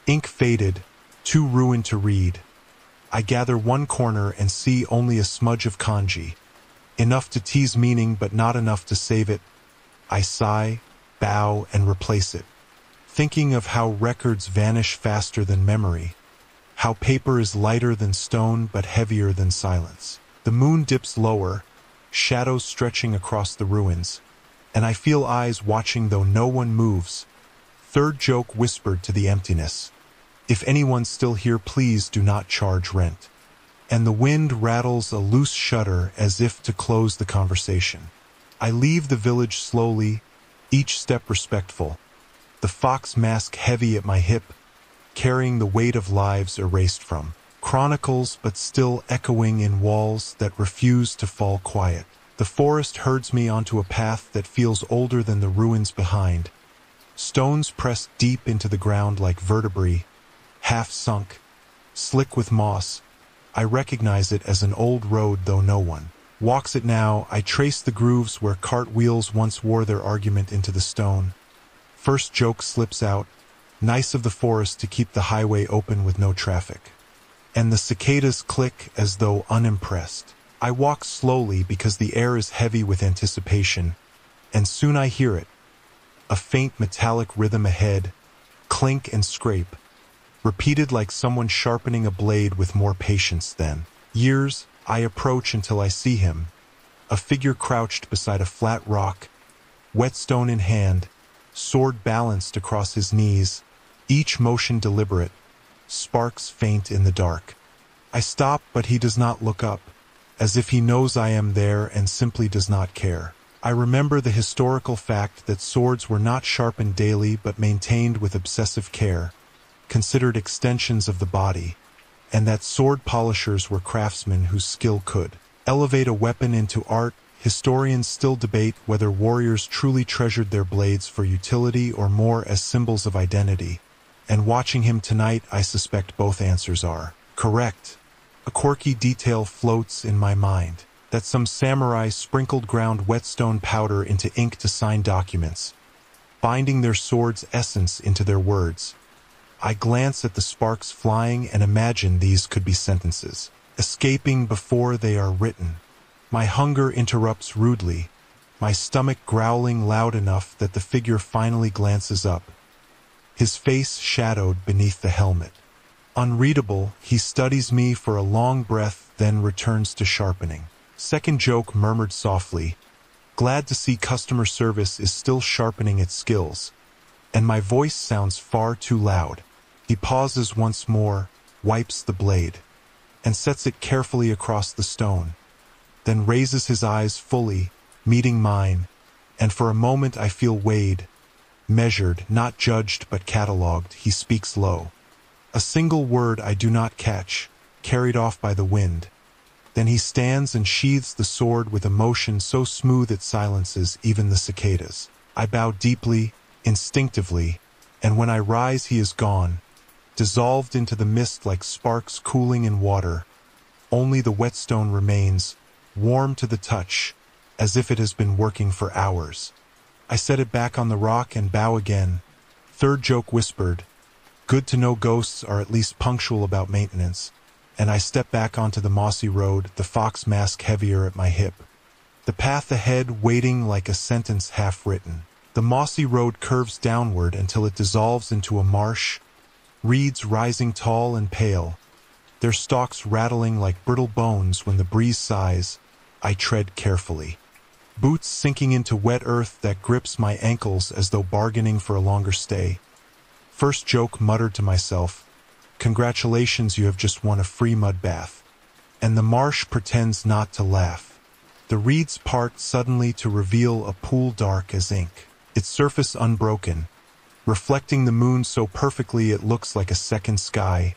Ink faded, too ruined to read. I gather one corner and see only a smudge of kanji, enough to tease meaning but not enough to save it. I sigh, bow, and replace it, thinking of how records vanish faster than memory, how paper is lighter than stone but heavier than silence. The moon dips lower, shadows stretching across the ruins, and I feel eyes watching though no one moves. Third joke whispered to the emptiness, "If anyone's still here, please do not charge rent." And the wind rattles a loose shutter as if to close the conversation. I leave the village slowly, each step respectful, the fox mask heavy at my hip, carrying the weight of lives erased from chronicles but still echoing in walls that refuse to fall quiet. The forest herds me onto a path that feels older than the ruins behind. Stones pressed deep into the ground like vertebrae, half sunk, slick with moss. I recognize it as an old road though no one Walks it now, I trace the grooves where cartwheels once wore their argument into the stone. First joke slips out, nice of the forest to keep the highway open with no traffic. And the cicadas click as though unimpressed. I walk slowly because the air is heavy with anticipation, and soon I hear it. A faint metallic rhythm ahead, clink and scrape, repeated like someone sharpening a blade with more patience than years. I approach until I see him, a figure crouched beside a flat rock, whetstone in hand, sword balanced across his knees, each motion deliberate, sparks faint in the dark. I stop, but he does not look up, as if he knows I am there and simply does not care. I remember the historical fact that swords were not sharpened daily but maintained with obsessive care, considered extensions of the body, and that sword polishers were craftsmen whose skill could elevate a weapon into art. Historians still debate whether warriors truly treasured their blades for utility or more as symbols of identity, and watching him tonight, I suspect both answers are correct. A quirky detail floats in my mind, that some samurai sprinkled ground whetstone powder into ink to sign documents, binding their sword's essence into their words. I glance at the sparks flying and imagine these could be sentences, escaping before they are written. My hunger interrupts rudely, my stomach growling loud enough that the figure finally glances up, his face shadowed beneath the helmet. Unreadable, he studies me for a long breath, then returns to sharpening. Second joke murmured softly, glad to see customer service is still sharpening its skills, and my voice sounds far too loud. He pauses once more, wipes the blade, and sets it carefully across the stone, then raises his eyes fully, meeting mine, and for a moment I feel weighed, measured, not judged but catalogued. He speaks low. A single word I do not catch, carried off by the wind. Then he stands and sheathes the sword with a motion so smooth it silences even the cicadas. I bow deeply, instinctively, and when I rise he is gone, dissolved into the mist like sparks cooling in water. Only the whetstone remains, warm to the touch, as if it has been working for hours. I set it back on the rock and bow again. Third joke whispered, good to know ghosts are at least punctual about maintenance, and I step back onto the mossy road, the fox mask heavier at my hip. The path ahead waiting like a sentence half-written. The mossy road curves downward until it dissolves into a marsh, reeds rising tall and pale, their stalks rattling like brittle bones when the breeze sighs. I tread carefully, boots sinking into wet earth that grips my ankles as though bargaining for a longer stay. First joke muttered to myself, congratulations, you have just won a free mud bath. And the marsh pretends not to laugh. The reeds part suddenly to reveal a pool dark as ink, its surface unbroken, reflecting the moon so perfectly it looks like a second sky.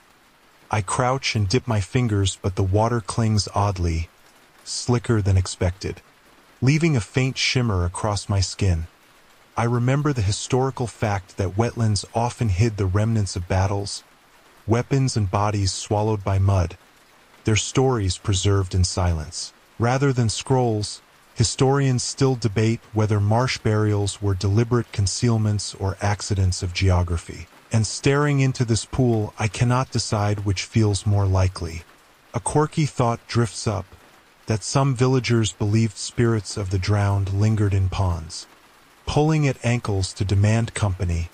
I crouch and dip my fingers, but the water clings oddly, slicker than expected, leaving a faint shimmer across my skin. I remember the historical fact that wetlands often hid the remnants of battles, weapons and bodies swallowed by mud, their stories preserved in silence. Rather than scrolls, historians still debate whether marsh burials were deliberate concealments or accidents of geography. And staring into this pool, I cannot decide which feels more likely. A quirky thought drifts up, that some villagers believed spirits of the drowned lingered in ponds, pulling at ankles to demand company.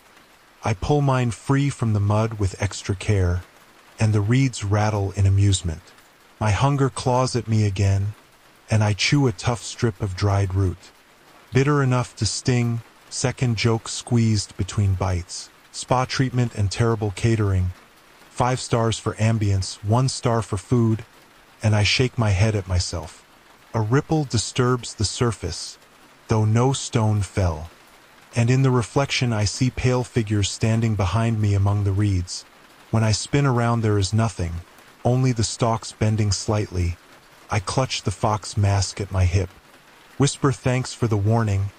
I pull mine free from the mud with extra care, and the reeds rattle in amusement. My hunger claws at me again, and I chew a tough strip of dried root. Bitter enough to sting, second joke squeezed between bites. Spa treatment and terrible catering. 5 stars for ambience, 1 star for food, and I shake my head at myself. A ripple disturbs the surface, though no stone fell. And in the reflection I see pale figures standing behind me among the reeds. When I spin around there is nothing, only the stalks bending slightly. I clutch the fox mask at my hip, whisper thanks for the warning,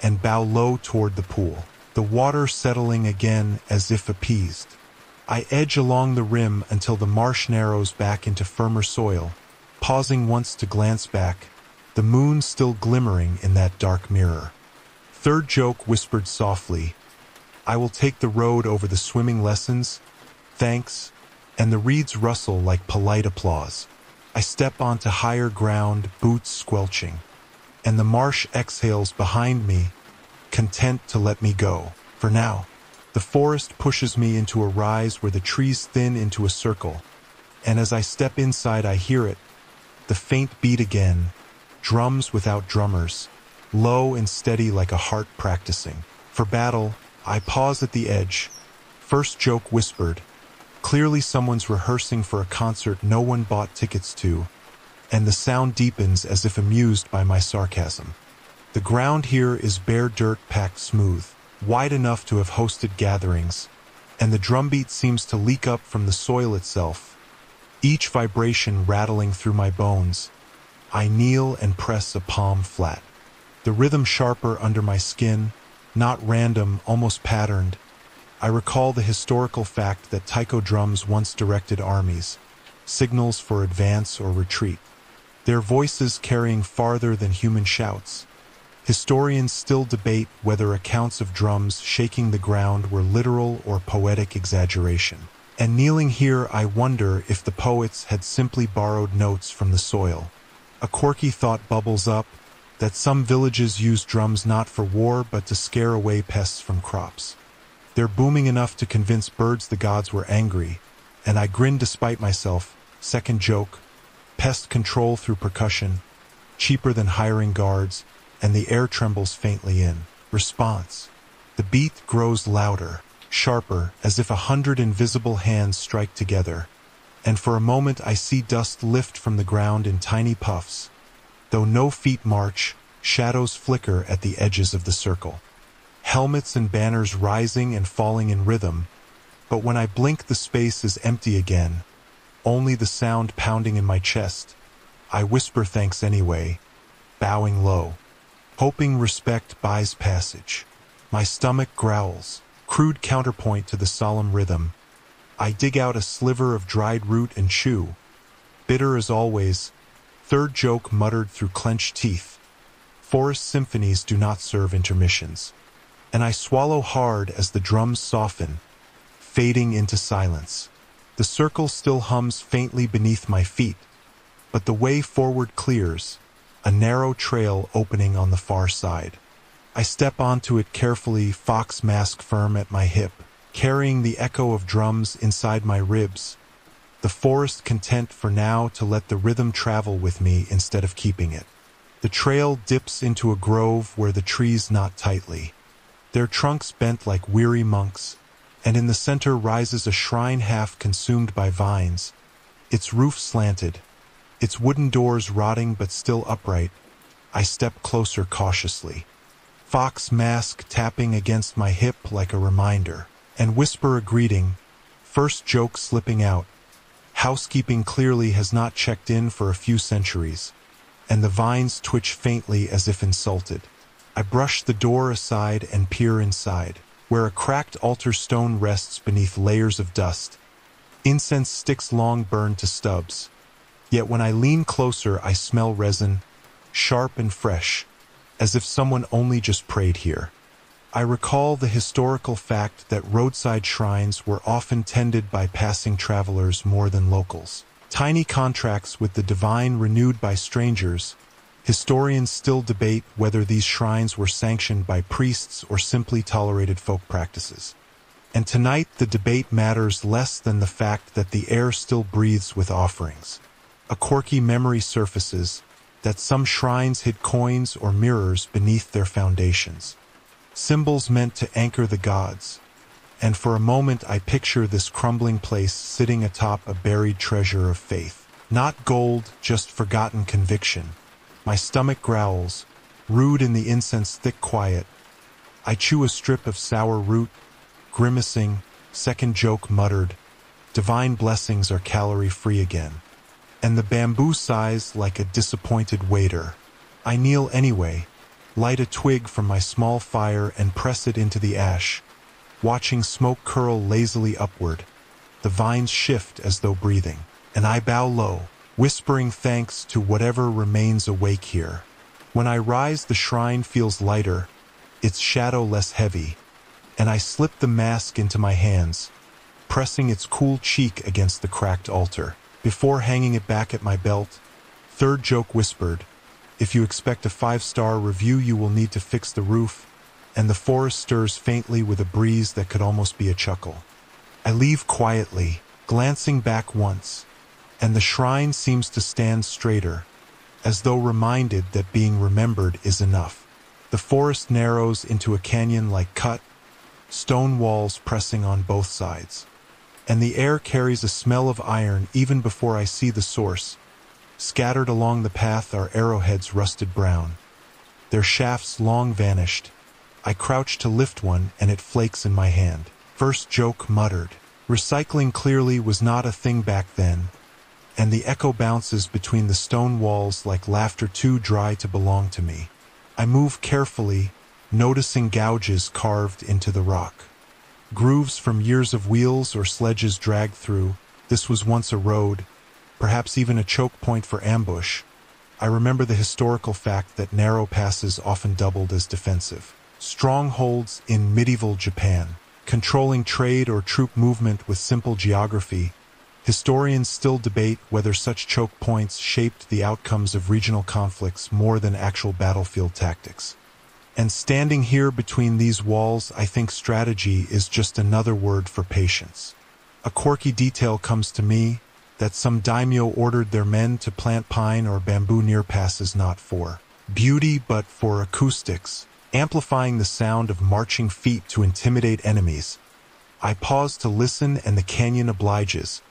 and bow low toward the pool, the water settling again as if appeased. I edge along the rim until the marsh narrows back into firmer soil, pausing once to glance back, the moon still glimmering in that dark mirror. Third joke whispered softly, "I will take the road over the swimming lessons. Thanks." And the reeds rustle like polite applause. I step onto higher ground, boots squelching, and the marsh exhales behind me, content to let me go. For now, the forest pushes me into a rise where the trees thin into a circle, and as I step inside I hear it, the faint beat again, drums without drummers, low and steady like a heart practicing. For battle, I pause at the edge. First joke whispered, clearly someone's rehearsing for a concert no one bought tickets to, and the sound deepens as if amused by my sarcasm. The ground here is bare dirt packed smooth, wide enough to have hosted gatherings, and the drumbeat seems to leak up from the soil itself, each vibration rattling through my bones. I kneel and press a palm flat. The rhythm sharper under my skin, not random, almost patterned. I recall the historical fact that taiko drums once directed armies, signals for advance or retreat, their voices carrying farther than human shouts. Historians still debate whether accounts of drums shaking the ground were literal or poetic exaggeration. And kneeling here, I wonder if the poets had simply borrowed notes from the soil. A quirky thought bubbles up, that some villages used drums not for war but to scare away pests from crops. They're booming enough to convince birds the gods were angry, and I grin despite myself. Second joke, pest control through percussion, cheaper than hiring guards, and the air trembles faintly in response. The beat grows louder, sharper, as if 100 invisible hands strike together, and for a moment I see dust lift from the ground in tiny puffs. Though no feet march, shadows flicker at the edges of the circle. Helmets and banners rising and falling in rhythm, but when I blink the space is empty again, only the sound pounding in my chest. I whisper thanks anyway, bowing low, hoping respect buys passage. My stomach growls, crude counterpoint to the solemn rhythm. I dig out a sliver of dried root and chew, bitter as always. Third joke muttered through clenched teeth, forest symphonies do not serve intermissions. And I swallow hard as the drums soften, fading into silence. The circle still hums faintly beneath my feet, but the way forward clears, a narrow trail opening on the far side. I step onto it carefully, fox mask firm at my hip, carrying the echo of drums inside my ribs, the forest content for now to let the rhythm travel with me instead of keeping it. The trail dips into a grove where the trees knot tightly, their trunks bent like weary monks, and in the center rises a shrine half consumed by vines, its roof slanted, its wooden doors rotting but still upright. I step closer cautiously, fox mask tapping against my hip like a reminder, and whisper a greeting. First joke slipping out. Housekeeping clearly has not checked in for a few centuries, and the vines twitch faintly as if insulted. I brush the door aside and peer inside, where a cracked altar stone rests beneath layers of dust. Incense sticks long burned to stubs. Yet when I lean closer, I smell resin, sharp and fresh, as if someone only just prayed here. I recall the historical fact that roadside shrines were often tended by passing travelers more than locals. Tiny contracts with the divine renewed by strangers. Historians still debate whether these shrines were sanctioned by priests or simply tolerated folk practices. And tonight the debate matters less than the fact that the air still breathes with offerings. A quirky memory surfaces that some shrines hid coins or mirrors beneath their foundations, symbols meant to anchor the gods. And for a moment I picture this crumbling place sitting atop a buried treasure of faith. Not gold, just forgotten conviction. My stomach growls, rude in the incense thick quiet. I chew a strip of sour root, grimacing. Second joke muttered, divine blessings are calorie-free again. And the bamboo sighs like a disappointed waiter. I kneel anyway, light a twig from my small fire and press it into the ash, watching smoke curl lazily upward. The vines shift as though breathing, and I bow low, whispering thanks to whatever remains awake here. When I rise, the shrine feels lighter, its shadow less heavy, and I slip the mask into my hands, pressing its cool cheek against the cracked altar. Before hanging it back at my belt, Third Joke whispered, "If you expect a 5-star review, you will need to fix the roof," and the forest stirs faintly with a breeze that could almost be a chuckle. I leave quietly, glancing back once, and the shrine seems to stand straighter, as though reminded that being remembered is enough. The forest narrows into a canyon like cut, stone walls pressing on both sides, and the air carries a smell of iron even before I see the source. Scattered along the path are arrowheads rusted brown, their shafts long vanished. I crouch to lift one and it flakes in my hand. First Joke muttered. Recycling clearly was not a thing back then, and the echo bounces between the stone walls like laughter too dry to belong to me. I move carefully, noticing gouges carved into the rock. Grooves from years of wheels or sledges dragged through. This was once a road, perhaps even a choke point for ambush. I remember the historical fact that narrow passes often doubled as defensive strongholds in medieval Japan, controlling trade or troop movement with simple geography. Historians still debate whether such choke points shaped the outcomes of regional conflicts more than actual battlefield tactics. And standing here between these walls, I think strategy is just another word for patience. A quirky detail comes to me, that some daimyo ordered their men to plant pine or bamboo near passes not for beauty but for acoustics, amplifying the sound of marching feet to intimidate enemies. I pause to listen and the canyon obliges,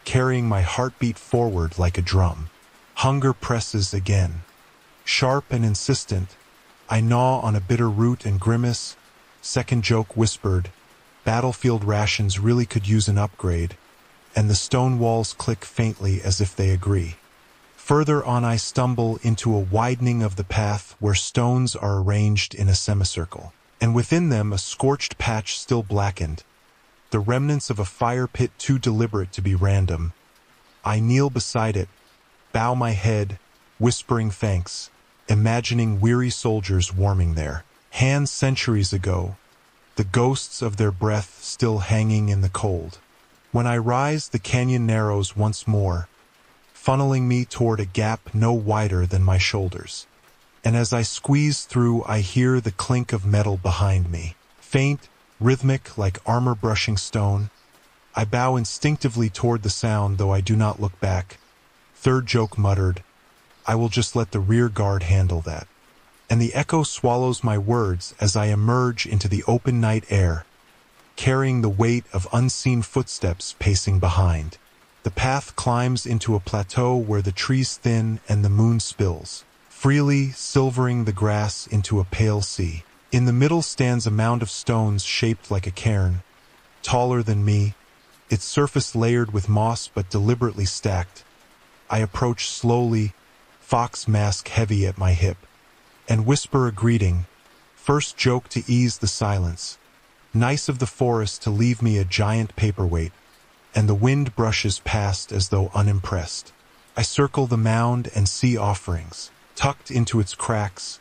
carrying my heartbeat forward like a drum. Hunger presses again. Sharp and insistent, I gnaw on a bitter root and grimace. Second Joke whispered, "Battlefield rations really could use an upgrade," and the stone walls click faintly as if they agree. Further on I stumble into a widening of the path where stones are arranged in a semicircle, and within them a scorched patch still blackened, the remnants of a fire pit too deliberate to be random. I kneel beside it, bow my head, whispering thanks, imagining weary soldiers warming there, hands centuries ago, the ghosts of their breath still hanging in the cold. When I rise, the canyon narrows once more, funneling me toward a gap no wider than my shoulders. And as I squeeze through, I hear the clink of metal behind me, faint, rhythmic like armor brushing stone. I bow instinctively toward the sound, though I do not look back. Third Joke muttered, "I will just let the rear guard handle that." And the echo swallows my words as I emerge into the open night air, carrying the weight of unseen footsteps pacing behind. The path climbs into a plateau where the trees thin and the moon spills, freely silvering the grass into a pale sea. In the middle stands a mound of stones shaped like a cairn, taller than me, its surface layered with moss but deliberately stacked. I approach slowly, fox mask heavy at my hip, and whisper a greeting. First Joke to ease the silence. Nice of the forest to leave me a giant paperweight, and the wind brushes past as though unimpressed. I circle the mound and see offerings, tucked into its cracks,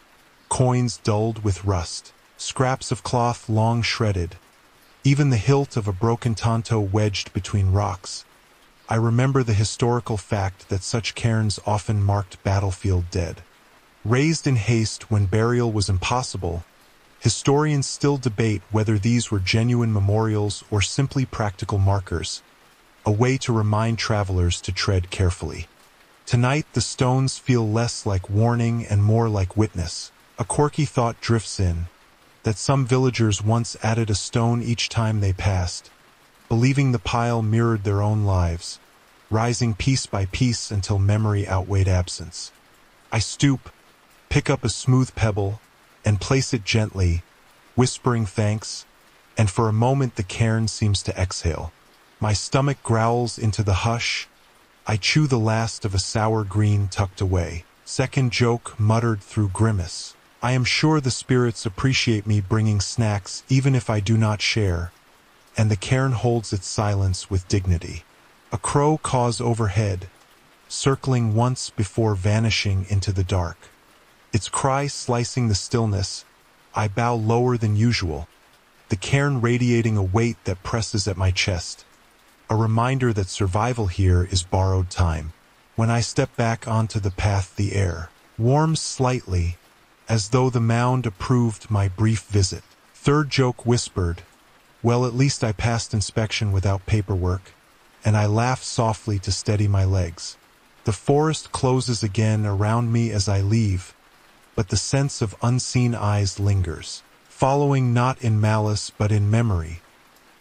coins dulled with rust, scraps of cloth long shredded, even the hilt of a broken tanto wedged between rocks. I remember the historical fact that such cairns often marked battlefield dead. Raised in haste when burial was impossible, historians still debate whether these were genuine memorials or simply practical markers, a way to remind travelers to tread carefully. Tonight the stones feel less like warning and more like witness. A quirky thought drifts in, that some villagers once added a stone each time they passed, believing the pile mirrored their own lives, rising piece by piece until memory outweighed absence. I stoop, pick up a smooth pebble, and place it gently, whispering thanks, and for a moment the cairn seems to exhale. My stomach growls into the hush. I chew the last of a sour green tucked away. Second Joke muttered through grimace, "I am sure the spirits appreciate me bringing snacks even if I do not share," and the cairn holds its silence with dignity. A crow caws overhead, circling once before vanishing into the dark. Its cry slicing the stillness, I bow lower than usual, the cairn radiating a weight that presses at my chest, a reminder that survival here is borrowed time. When I step back onto the path, the air warms slightly, as though the mound approved my brief visit. Third joke whispered, "Well, at least I passed inspection without paperwork," and I laugh softly to steady my legs. The forest closes again around me as I leave, but the sense of unseen eyes lingers, following not in malice but in memory,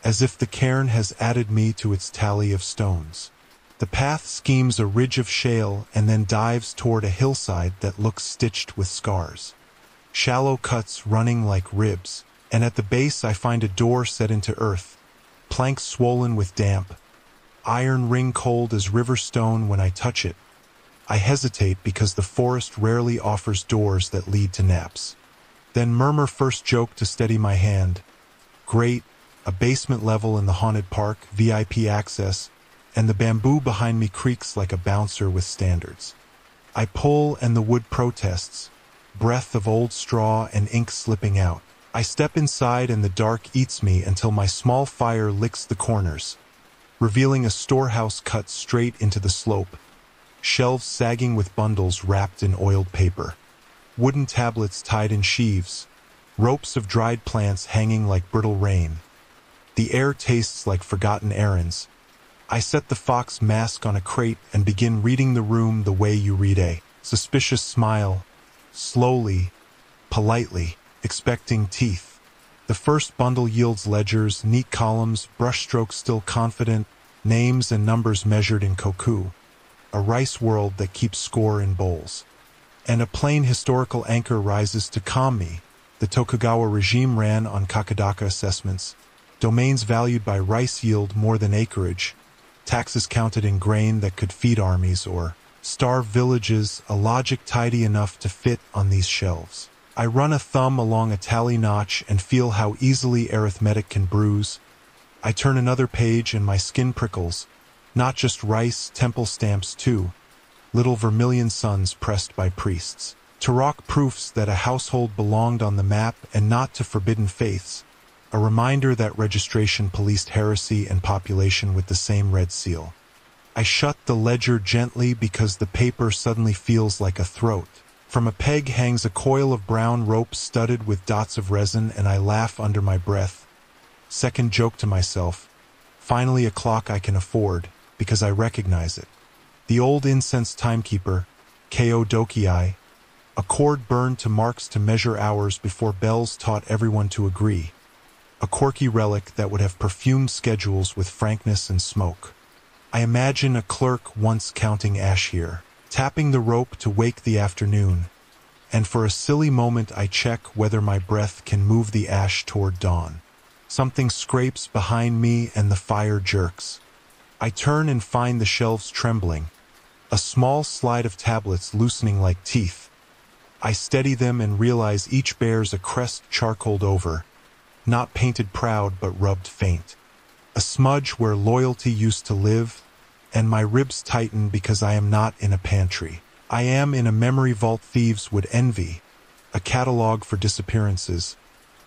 as if the cairn has added me to its tally of stones. The path schemes a ridge of shale and then dives toward a hillside that looks stitched with scars. Shallow cuts running like ribs, and at the base I find a door set into earth, planks swollen with damp, iron ring cold as river stone when I touch it. I hesitate because the forest rarely offers doors that lead to naps. Then murmur first joke to steady my hand. Great, a basement level in the haunted park, VIP access, and the bamboo behind me creaks like a bouncer with standards. I pull and the wood protests, breath of old straw and ink slipping out. I step inside and the dark eats me until my small fire licks the corners, revealing a storehouse cut straight into the slope, shelves sagging with bundles wrapped in oiled paper, wooden tablets tied in sheaves, ropes of dried plants hanging like brittle rain. The air tastes like forgotten errands. I set the fox mask on a crate and begin reading the room the way you read a suspicious smile, slowly, politely, expecting teeth. The first bundle yields ledgers, neat columns, brushstrokes still confident, names and numbers measured in koku, a rice world that keeps score in bowls. And a plain historical anchor rises to calm me. The Tokugawa regime ran on Kakadaka assessments, domains valued by rice yield more than acreage, taxes counted in grain that could feed armies or starve villages, a logic tidy enough to fit on these shelves. I run a thumb along a tally notch and feel how easily arithmetic can bruise. I turn another page and my skin prickles. Not just rice, temple stamps too. Little vermilion suns pressed by priests. Turok proofs that a household belonged on the map and not to forbidden faiths. A reminder that registration policed heresy and population with the same red seal. I shut the ledger gently because the paper suddenly feels like a throat. From a peg hangs a coil of brown rope studded with dots of resin, and I laugh under my breath. Second joke to myself. Finally a clock I can afford, because I recognize it. The old incense timekeeper, Ko Dokii, a cord burned to marks to measure hours before bells taught everyone to agree. A quirky relic that would have perfumed schedules with frankness and smoke. I imagine a clerk once counting ash here, tapping the rope to wake the afternoon, and for a silly moment I check whether my breath can move the ash toward dawn. Something scrapes behind me and the fire jerks. I turn and find the shelves trembling, a small slide of tablets loosening like teeth. I steady them and realize each bears a crest charcoaled over, not painted proud but rubbed faint. A smudge where loyalty used to live, and my ribs tighten because I am not in a pantry. I am in a memory vault thieves would envy, a catalog for disappearances.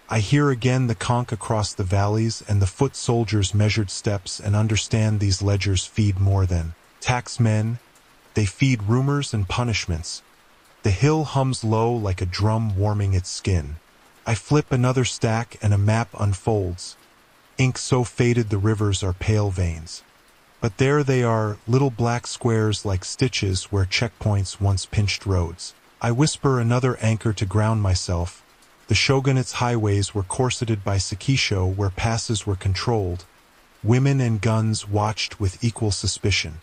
I hear again the conch across the valleys and the foot soldiers' measured steps and understand these ledgers feed more than tax men. They feed rumors and punishments. The hill hums low like a drum warming its skin. I flip another stack and a map unfolds. Ink so faded the rivers are pale veins. But there they are, little black squares like stitches where checkpoints once pinched roads. I whisper another anchor to ground myself. The shogunate's highways were corseted by Sakisho where passes were controlled. Women and guns watched with equal suspicion.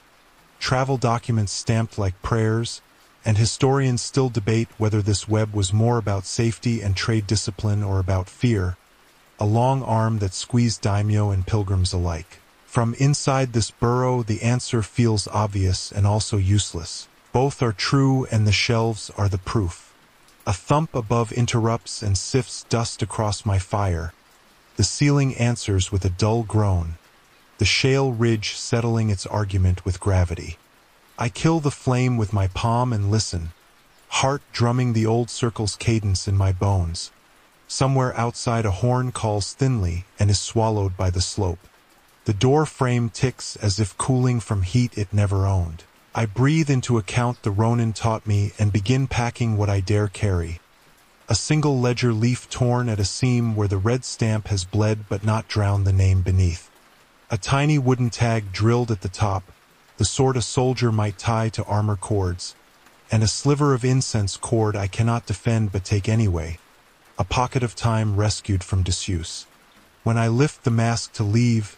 Travel documents stamped like prayers, and historians still debate whether this web was more about safety and trade discipline or about fear, a long arm that squeezed daimyo and pilgrims alike. From inside this burrow, the answer feels obvious and also useless. Both are true and the shelves are the proof. A thump above interrupts and sifts dust across my fire. The ceiling answers with a dull groan, the shale ridge settling its argument with gravity. I kill the flame with my palm and listen, heart drumming the old circle's cadence in my bones. Somewhere outside a horn calls thinly and is swallowed by the slope. The door frame ticks as if cooling from heat it never owned. I breathe into account the Ronin taught me and begin packing what I dare carry. A single ledger leaf torn at a seam where the red stamp has bled but not drowned the name beneath. A tiny wooden tag drilled at the top, the sort a soldier might tie to armor cords, and a sliver of incense cord I cannot defend but take anyway, a pocket of time rescued from disuse. When I lift the mask to leave,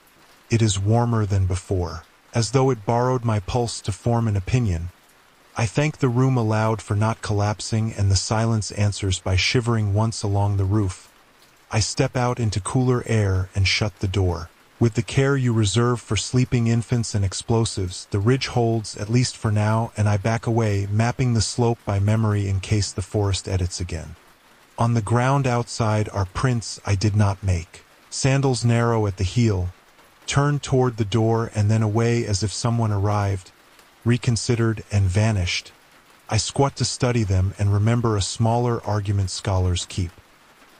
it is warmer than before, as though it borrowed my pulse to form an opinion. I thank the room aloud for not collapsing, and the silence answers by shivering once along the roof. I step out into cooler air and shut the door. With the care you reserve for sleeping infants and explosives, the ridge holds, at least for now, and I back away, mapping the slope by memory in case the forest edits again. On the ground outside are prints I did not make. Sandals narrow at the heel, turned toward the door and then away as if someone arrived, reconsidered, and vanished. I squat to study them and remember a smaller argument scholars keep.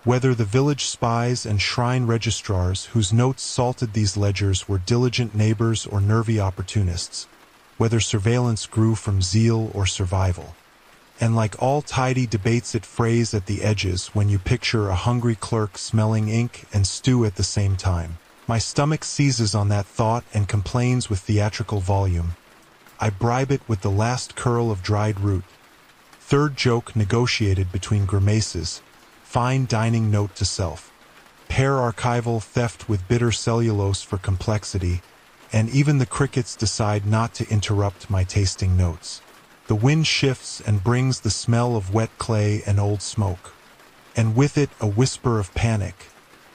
Whether the village spies and shrine registrars whose notes salted these ledgers were diligent neighbors or nervy opportunists, whether surveillance grew from zeal or survival. And like all tidy debates it frays at the edges when you picture a hungry clerk smelling ink and stew at the same time. My stomach seizes on that thought and complains with theatrical volume. I bribe it with the last curl of dried root. Third joke negotiated between grimaces. Fine dining note to self. Pair archival theft with bitter cellulose for complexity, and even the crickets decide not to interrupt my tasting notes. The wind shifts and brings the smell of wet clay and old smoke. And with it a whisper of panic,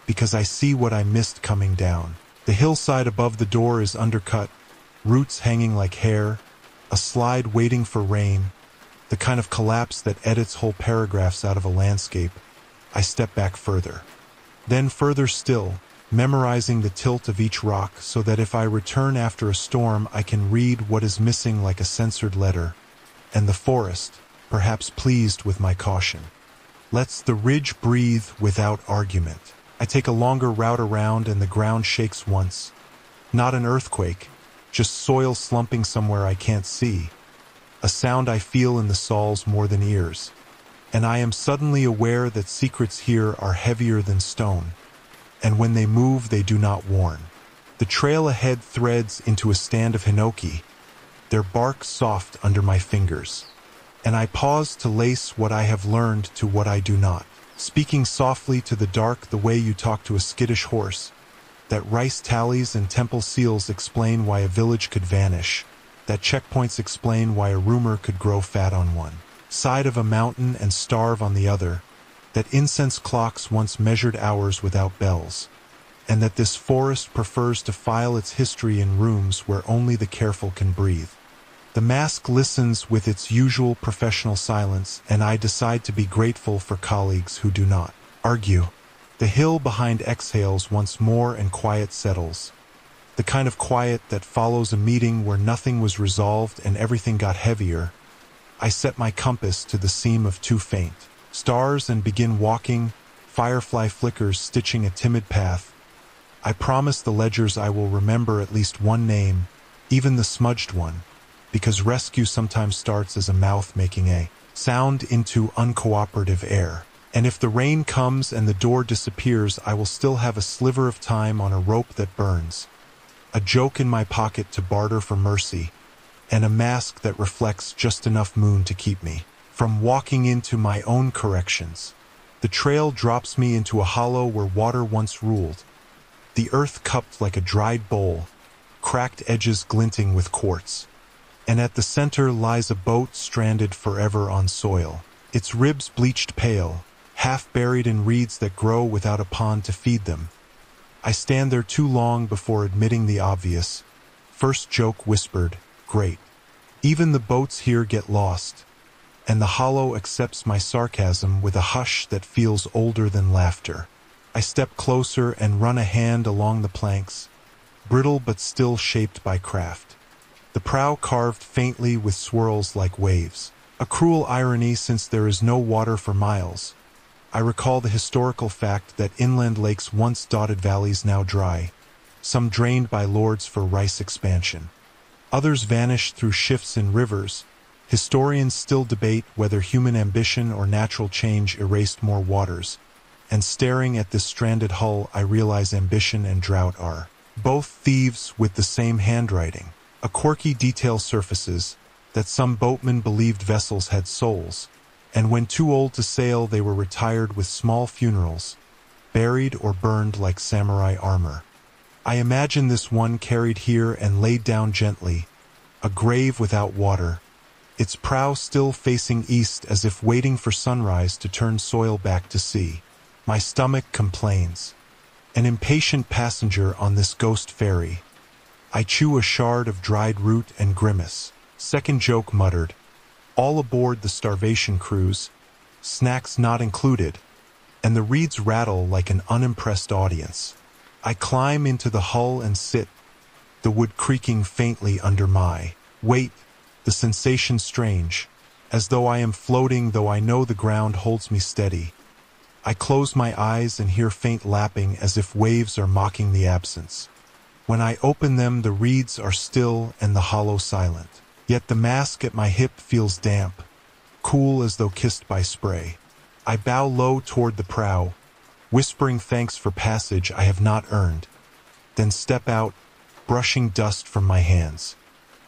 because I see what I missed coming down. The hillside above the door is undercut, roots hanging like hair, a slide waiting for rain, the kind of collapse that edits whole paragraphs out of a landscape. I step back further. Then further still, memorizing the tilt of each rock so that if I return after a storm I can read what is missing like a censored letter. And the forest, perhaps pleased with my caution, lets the ridge breathe without argument. I take a longer route around and the ground shakes once. Not an earthquake, just soil slumping somewhere I can't see. A sound I feel in the soles more than ears. And I am suddenly aware that secrets here are heavier than stone. And when they move, they do not warn. The trail ahead threads into a stand of hinoki, their bark soft under my fingers. And I pause to lace what I have learned to what I do not. Speaking softly to the dark the way you talk to a skittish horse, that rice tallies and temple seals explain why a village could vanish, that checkpoints explain why a rumor could grow fat on one side of a mountain and starve on the other, that incense clocks once measured hours without bells, and that this forest prefers to file its history in rooms where only the careful can breathe. The mask listens with its usual professional silence, and I decide to be grateful for colleagues who do not argue. The hill behind exhales once more and quiet settles. The kind of quiet that follows a meeting where nothing was resolved and everything got heavier. I set my compass to the seam of two faint stars and begin walking, firefly flickers stitching a timid path. I promise the ledgers I will remember at least one name, even the smudged one, because rescue sometimes starts as a mouth making a sound into uncooperative air. And if the rain comes and the door disappears, I will still have a sliver of time on a rope that burns, a joke in my pocket to barter for mercy, and a mask that reflects just enough moon to keep me from walking into my own corrections. The trail drops me into a hollow where water once ruled, the earth cupped like a dried bowl, cracked edges glinting with quartz. And at the center lies a boat stranded forever on soil, its ribs bleached pale, half buried in reeds that grow without a pond to feed them. I stand there too long before admitting the obvious. First joke whispered, great. Even the boats here get lost, and the hollow accepts my sarcasm with a hush that feels older than laughter. I step closer and run a hand along the planks, brittle but still shaped by craft. the prow carved faintly with swirls like waves. A cruel irony since there is no water for miles. I recall the historical fact that inland lakes once dotted valleys now dry, some drained by lords for rice expansion. Others vanished through shifts in rivers. Historians still debate whether human ambition or natural change erased more waters. And staring at this stranded hull, I realize ambition and drought are both thieves with the same handwriting. A quirky detail surfaces that some boatmen believed vessels had souls, and when too old to sail they were retired with small funerals, buried or burned like samurai armor. I imagine this one carried here and laid down gently, a grave without water, its prow still facing east as if waiting for sunrise to turn soil back to sea. My stomach complains. An impatient passenger on this ghost ferry. I chew a shard of dried root and grimace. Second joke muttered. All aboard the starvation cruise, snacks not included, and the reeds rattle like an unimpressed audience. I climb into the hull and sit, the wood creaking faintly under my weight, the sensation strange, as though I am floating though I know the ground holds me steady. I close my eyes and hear faint lapping as if waves are mocking the absence. When I open them, the reeds are still and the hollow silent. Yet the mask at my hip feels damp, cool as though kissed by spray. I bow low toward the prow, whispering thanks for passage I have not earned, then step out, brushing dust from my hands.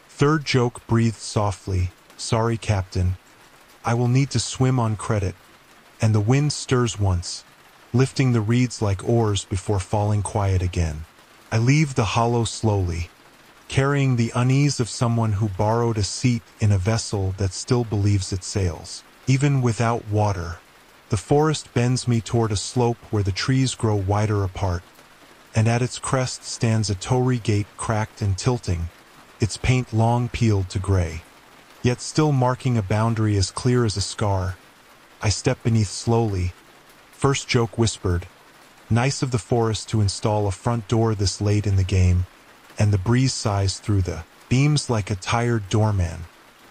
Third joke breathed softly, sorry captain, I will need to swim on credit, and the wind stirs once, lifting the reeds like oars before falling quiet again. I leave the hollow slowly, carrying the unease of someone who borrowed a seat in a vessel that still believes it sails, even without water. The forest bends me toward a slope where the trees grow wider apart, and at its crest stands a torii gate cracked and tilting, its paint long peeled to gray, yet still marking a boundary as clear as a scar. I step beneath slowly. First joke whispered, nice of the forest to install a front door this late in the game, and the breeze sighs through the beams like a tired doorman.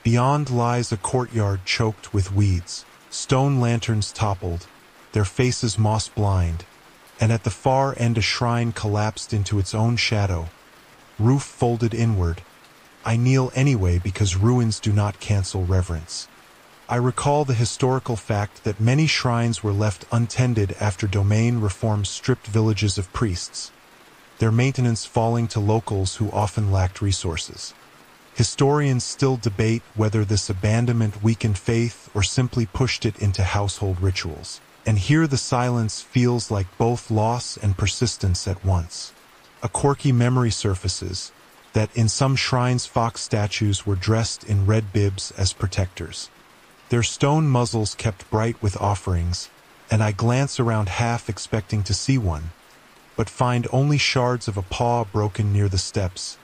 Beyond lies a courtyard choked with weeds, stone lanterns toppled, their faces moss-blind, and at the far end a shrine collapsed into its own shadow, roof folded inward. I kneel anyway because ruins do not cancel reverence. I recall the historical fact that many shrines were left untended after domain reforms stripped villages of priests, their maintenance falling to locals who often lacked resources. Historians still debate whether this abandonment weakened faith or simply pushed it into household rituals. And here the silence feels like both loss and persistence at once. A quirky memory surfaces that in some shrines fox statues were dressed in red bibs as protectors. Their stone muzzles kept bright with offerings, and I glance around half expecting to see one, but find only shards of a paw broken near the steps.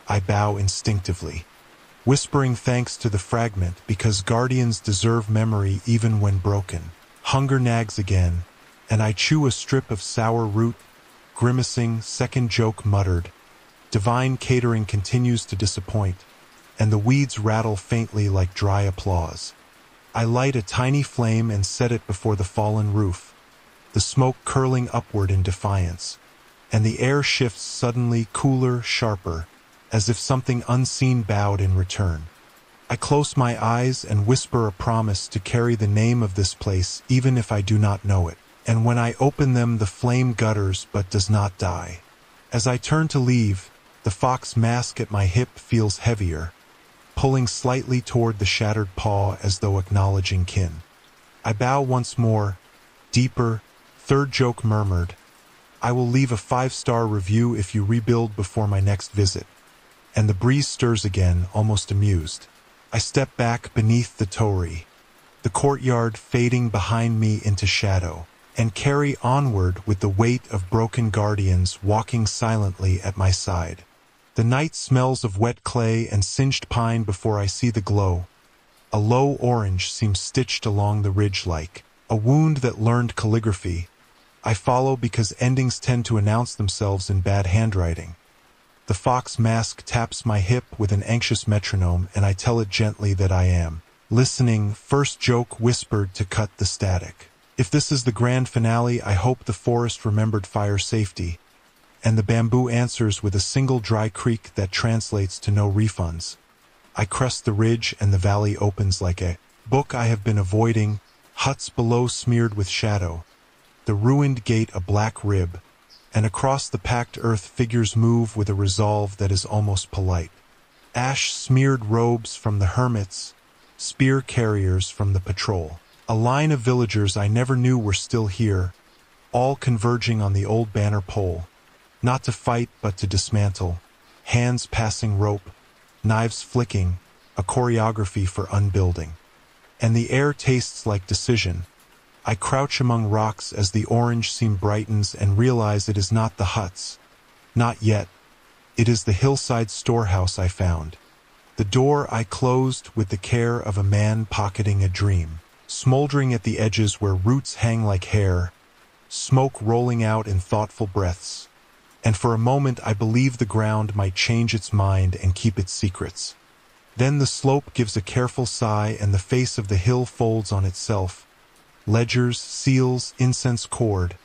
I bow instinctively, whispering thanks to the fragment because guardians deserve memory even when broken. Hunger nags again, and I chew a strip of sour root, grimacing. Second joke muttered. Divine catering continues to disappoint, and the weeds rattle faintly like dry applause. I light a tiny flame and set it before the fallen roof, the smoke curling upward in defiance, and the air shifts suddenly cooler, sharper, as if something unseen bowed in return. I close my eyes and whisper a promise to carry the name of this place even if I do not know it, and when I open them the flame gutters but does not die. As I turn to leave, the fox mask at my hip feels heavier, pulling slightly toward the shattered paw as though acknowledging kin. I bow once more, deeper. Third joke murmured, I will leave a 5-star review if you rebuild before my next visit. And the breeze stirs again, almost amused. I step back beneath the torii, the courtyard fading behind me into shadow, and carry onward with the weight of broken guardians walking silently at my side. The night smells of wet clay and singed pine before I see the glow. A low orange seems stitched along the ridge like a wound that learned calligraphy. I follow because endings tend to announce themselves in bad handwriting. The fox mask taps my hip with an anxious metronome, and I tell it gently that I am listening, first joke whispered to cut the static. If this is the grand finale, I hope the forest remembered fire safety, and the bamboo answers with a single dry creak that translates to no refunds. I crest the ridge and the valley opens like a book I have been avoiding, huts below smeared with shadow, the ruined gate a black rib, and across the packed earth figures move with a resolve that is almost polite. Ash-smeared robes from the hermits, spear carriers from the patrol. A line of villagers I never knew were still here, all converging on the old banner pole, not to fight but to dismantle, hands passing rope, knives flicking, a choreography for unbuilding. And the air tastes like decision. I crouch among rocks as the orange seam brightens and realize it is not the huts. Not yet. It is the hillside storehouse I found. The door I closed with the care of a man pocketing a dream. Smoldering at the edges where roots hang like hair, smoke rolling out in thoughtful breaths. And for a moment I believe the ground might change its mind and keep its secrets. Then the slope gives a careful sigh and the face of the hill folds on itself. Ledgers, seals, incense cord,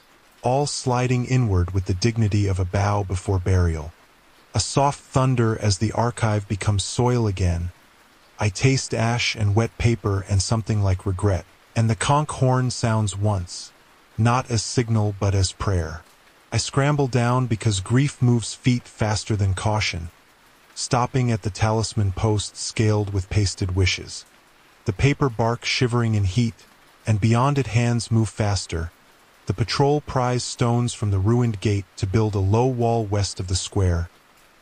all sliding inward with the dignity of a bow before burial. A soft thunder as the archive becomes soil again. I taste ash and wet paper and something like regret. And the conch horn sounds once, not as signal but as prayer. I scramble down because grief moves feet faster than caution, stopping at the talisman post scaled with pasted wishes. The paper bark shivering in heat, and beyond it hands move faster. The patrol pries stones from the ruined gate to build a low wall west of the square.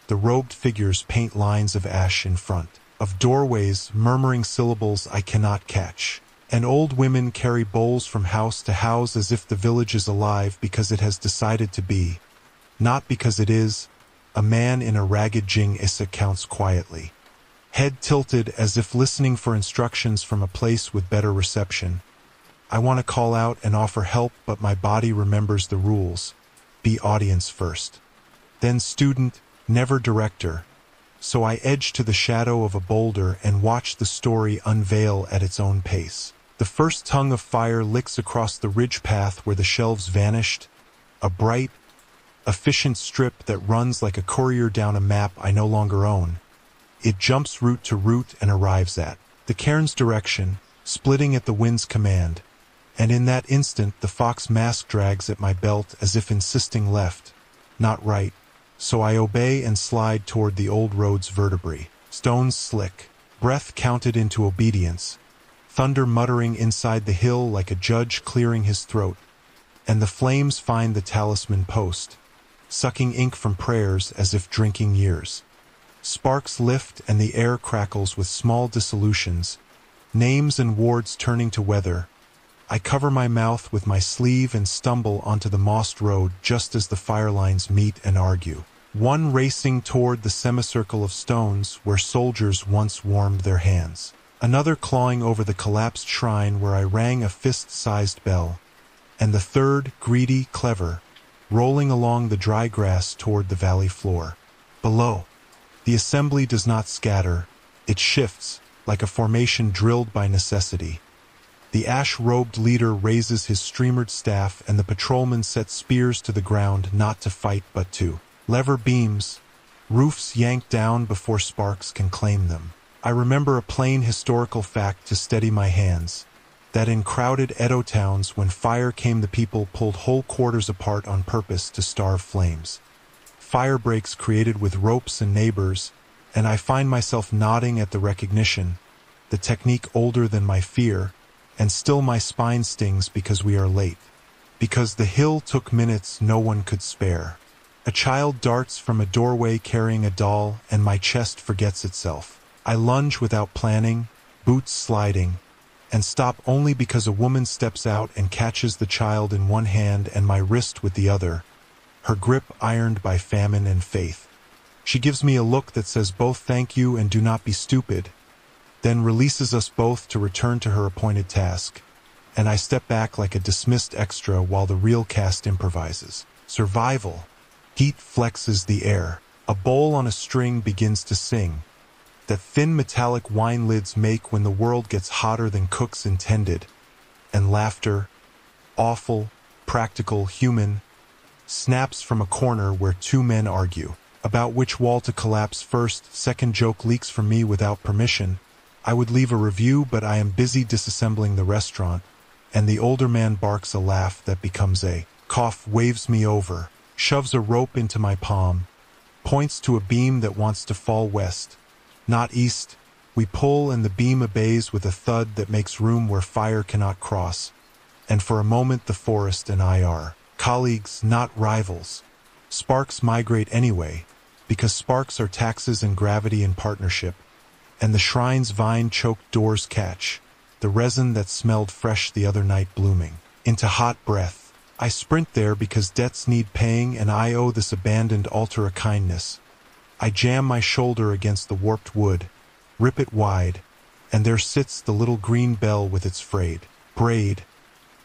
The robed figures paint lines of ash in front of doorways, murmuring syllables I cannot catch. And old women carry bowls from house to house as if the village is alive because it has decided to be, not because it is. A man in a ragged jing-issa counts quietly, head tilted as if listening for instructions from a place with better reception. I want to call out and offer help, but my body remembers the rules. Be audience first, then student, never director. So I edge to the shadow of a boulder and watch the story unveil at its own pace. The first tongue of fire licks across the ridge path where the shelves vanished, a bright, efficient strip that runs like a courier down a map I no longer own. It jumps root to root and arrives at the cairn's direction, splitting at the wind's command. And in that instant the fox mask drags at my belt as if insisting left, not right. So I obey and slide toward the old road's vertebrae. Stones slick, breath counted into obedience, thunder muttering inside the hill like a judge clearing his throat. And the flames find the talisman post, sucking ink from prayers as if drinking years. Sparks lift and the air crackles with small dissolutions, names and wards turning to weather. I cover my mouth with my sleeve and stumble onto the mossed road just as the fire lines meet and argue. One racing toward the semicircle of stones where soldiers once warmed their hands. Another clawing over the collapsed shrine where I rang a fist-sized bell. And the third, greedy, clever, rolling along the dry grass toward the valley floor. Below, the assembly does not scatter, it shifts, like a formation drilled by necessity. The ash-robed leader raises his streamered staff and the patrolmen set spears to the ground not to fight but to lever beams, roofs yanked down before sparks can claim them. I remember a plain historical fact to steady my hands, that in crowded Edo towns when fire came the people pulled whole quarters apart on purpose to starve flames. Fire breaks created with ropes and neighbors, and I find myself nodding at the recognition, the technique older than my fear, and still my spine stings because we are late. Because the hill took minutes no one could spare. A child darts from a doorway carrying a doll, and my chest forgets itself. I lunge without planning, boots sliding, and stop only because a woman steps out and catches the child in one hand and my wrist with the other, her grip ironed by famine and faith. She gives me a look that says both thank you and do not be stupid, then releases us both to return to her appointed task, and I step back like a dismissed extra while the real cast improvises. Survival. Heat flexes the air. A bowl on a string begins to sing. That thin metallic wine lids make when the world gets hotter than cooks intended. And laughter, awful, practical, human, snaps from a corner where two men argue about which wall to collapse first. Second joke leaks from me without permission. I would leave a review, but I am busy disassembling the restaurant, and the older man barks a laugh that becomes a cough, waves me over, shoves a rope into my palm, points to a beam that wants to fall west, not east. We pull and the beam obeys with a thud that makes room where fire cannot cross. And for a moment the forest and I are colleagues, not rivals. Sparks migrate anyway, because sparks are taxes and gravity in partnership. And the shrine's vine-choked doors catch, the resin that smelled fresh the other night blooming, into hot breath. I sprint there because debts need paying and I owe this abandoned altar a kindness. I jam my shoulder against the warped wood, rip it wide, and there sits the little green bell with its frayed braid.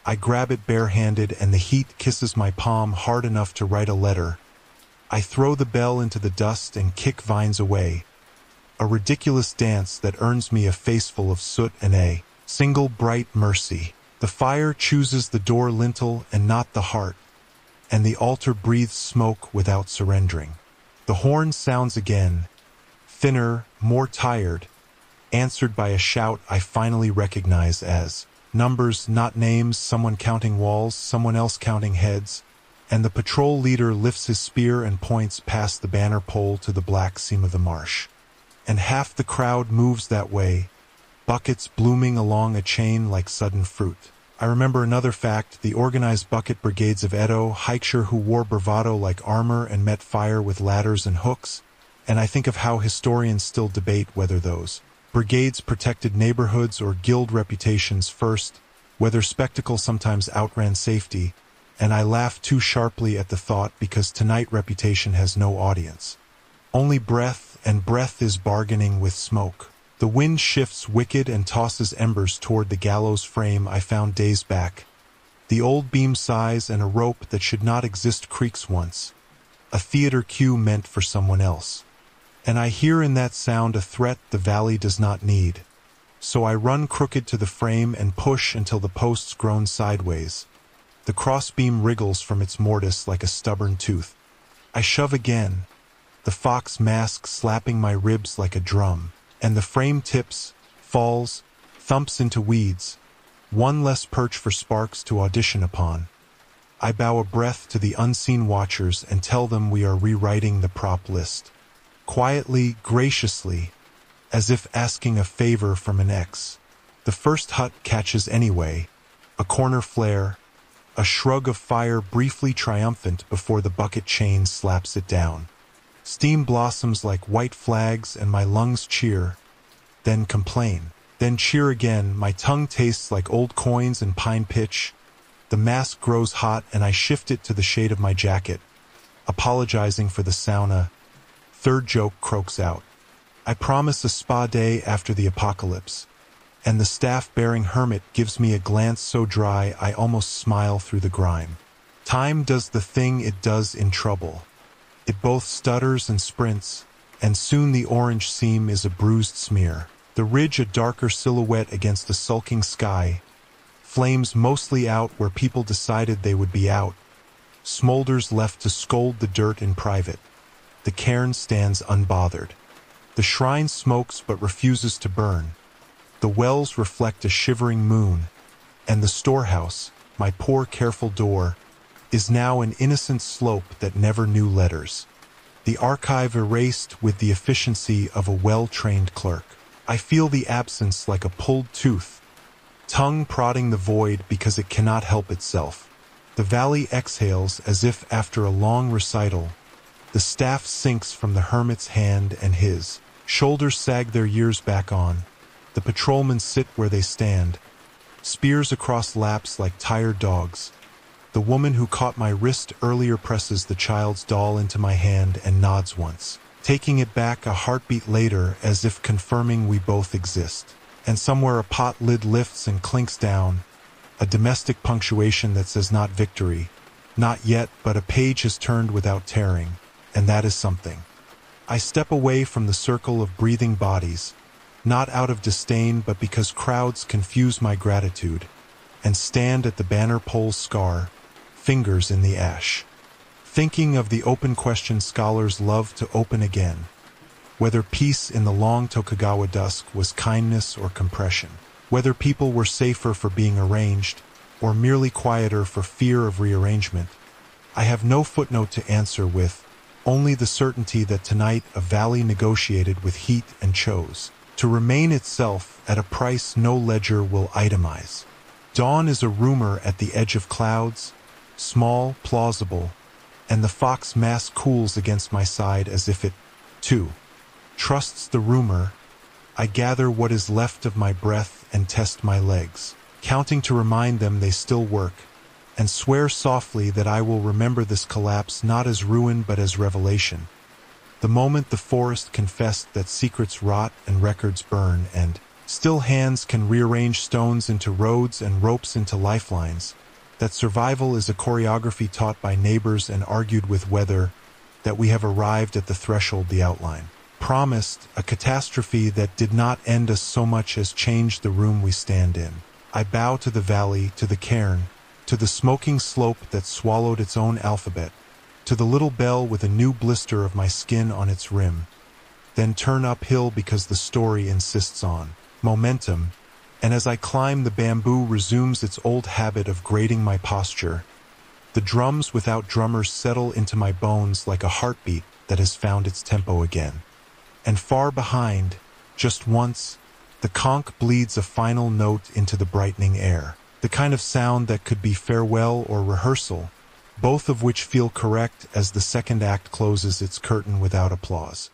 I grab it barehanded and the heat kisses my palm hard enough to write a letter. I throw the bell into the dust and kick vines away. A ridiculous dance that earns me a face full of soot and a single bright mercy. The fire chooses the door lintel and not the heart, and the altar breathes smoke without surrendering. The horn sounds again, thinner, more tired, answered by a shout I finally recognize as numbers, not names, someone counting walls, someone else counting heads, and the patrol leader lifts his spear and points past the banner pole to the black seam of the marsh. And half the crowd moves that way, buckets blooming along a chain like sudden fruit. I remember another fact, the organized bucket brigades of Edo, hikesher who wore bravado like armor and met fire with ladders and hooks, and I think of how historians still debate whether those brigades protected neighborhoods or guild reputations first, whether spectacle sometimes outran safety, and I laugh too sharply at the thought because tonight reputation has no audience. Only breath, and breath is bargaining with smoke. The wind shifts wicked and tosses embers toward the gallows frame I found days back. The old beam sighs and a rope that should not exist creaks once. A theater cue meant for someone else. And I hear in that sound a threat the valley does not need. So I run crooked to the frame and push until the posts groan sideways. The crossbeam wriggles from its mortise like a stubborn tooth. I shove again, the fox mask slapping my ribs like a drum. And the frame tips, falls, thumps into weeds. One less perch for sparks to audition upon. I bow a breath to the unseen watchers and tell them we are rewriting the prop list. Quietly, graciously, as if asking a favor from an ex. The first hut catches anyway, a corner flare, a shrug of fire briefly triumphant before the bucket chain slaps it down. Steam blossoms like white flags and my lungs cheer, then complain, then cheer again. My tongue tastes like old coins and pine pitch. The mask grows hot and I shift it to the shade of my jacket, apologizing for the sauna. Third joke croaks out. I promise a spa day after the apocalypse, and the staff-bearing hermit gives me a glance so dry I almost smile through the grime. Time does the thing it does in trouble. It both stutters and sprints, and soon the orange seam is a bruised smear. The ridge a darker silhouette against the sulking sky. Flames mostly out where people decided they would be out. Smolders left to scold the dirt in private. The cairn stands unbothered. The shrine smokes but refuses to burn. The wells reflect a shivering moon, and the storehouse, my poor careful door, is now an innocent slope that never knew letters. The archive erased with the efficiency of a well-trained clerk. I feel the absence like a pulled tooth, tongue prodding the void because it cannot help itself. The valley exhales as if after a long recital. The staff sinks from the hermit's hand and his shoulders sag their years back on. The patrolmen sit where they stand, spears across laps like tired dogs. The woman who caught my wrist earlier presses the child's doll into my hand and nods once, taking it back a heartbeat later as if confirming we both exist. And somewhere a pot lid lifts and clinks down, a domestic punctuation that says not victory, not yet, but a page has turned without tearing, and that is something. I step away from the circle of breathing bodies, not out of disdain but because crowds confuse my gratitude, and stand at the banner pole's scar, fingers in the ash. Thinking of the open question scholars love to open again, whether peace in the long Tokugawa dusk was kindness or compression, whether people were safer for being arranged, or merely quieter for fear of rearrangement, I have no footnote to answer with, only the certainty that tonight a valley negotiated with heat and chose to remain itself at a price no ledger will itemize. Dawn is a rumor at the edge of clouds, small, plausible, and the fox mask cools against my side as if it, too, trusts the rumor. I gather what is left of my breath and test my legs, counting to remind them they still work, and swear softly that I will remember this collapse not as ruin but as revelation. The moment the forest confessed that secrets rot and records burn and still hands can rearrange stones into roads and ropes into lifelines, that survival is a choreography taught by neighbors and argued with weather, that we have arrived at the threshold, the outline promised, a catastrophe that did not end us so much as change the room we stand in. I bow to the valley, to the cairn, to the smoking slope that swallowed its own alphabet, to the little bell with a new blister of my skin on its rim, then turn uphill because the story insists on momentum, and as I climb the bamboo resumes its old habit of grating my posture. The drums without drummers settle into my bones like a heartbeat that has found its tempo again. And far behind, just once, the conch bleeds a final note into the brightening air, the kind of sound that could be farewell or rehearsal, both of which feel correct as the second act closes its curtain without applause.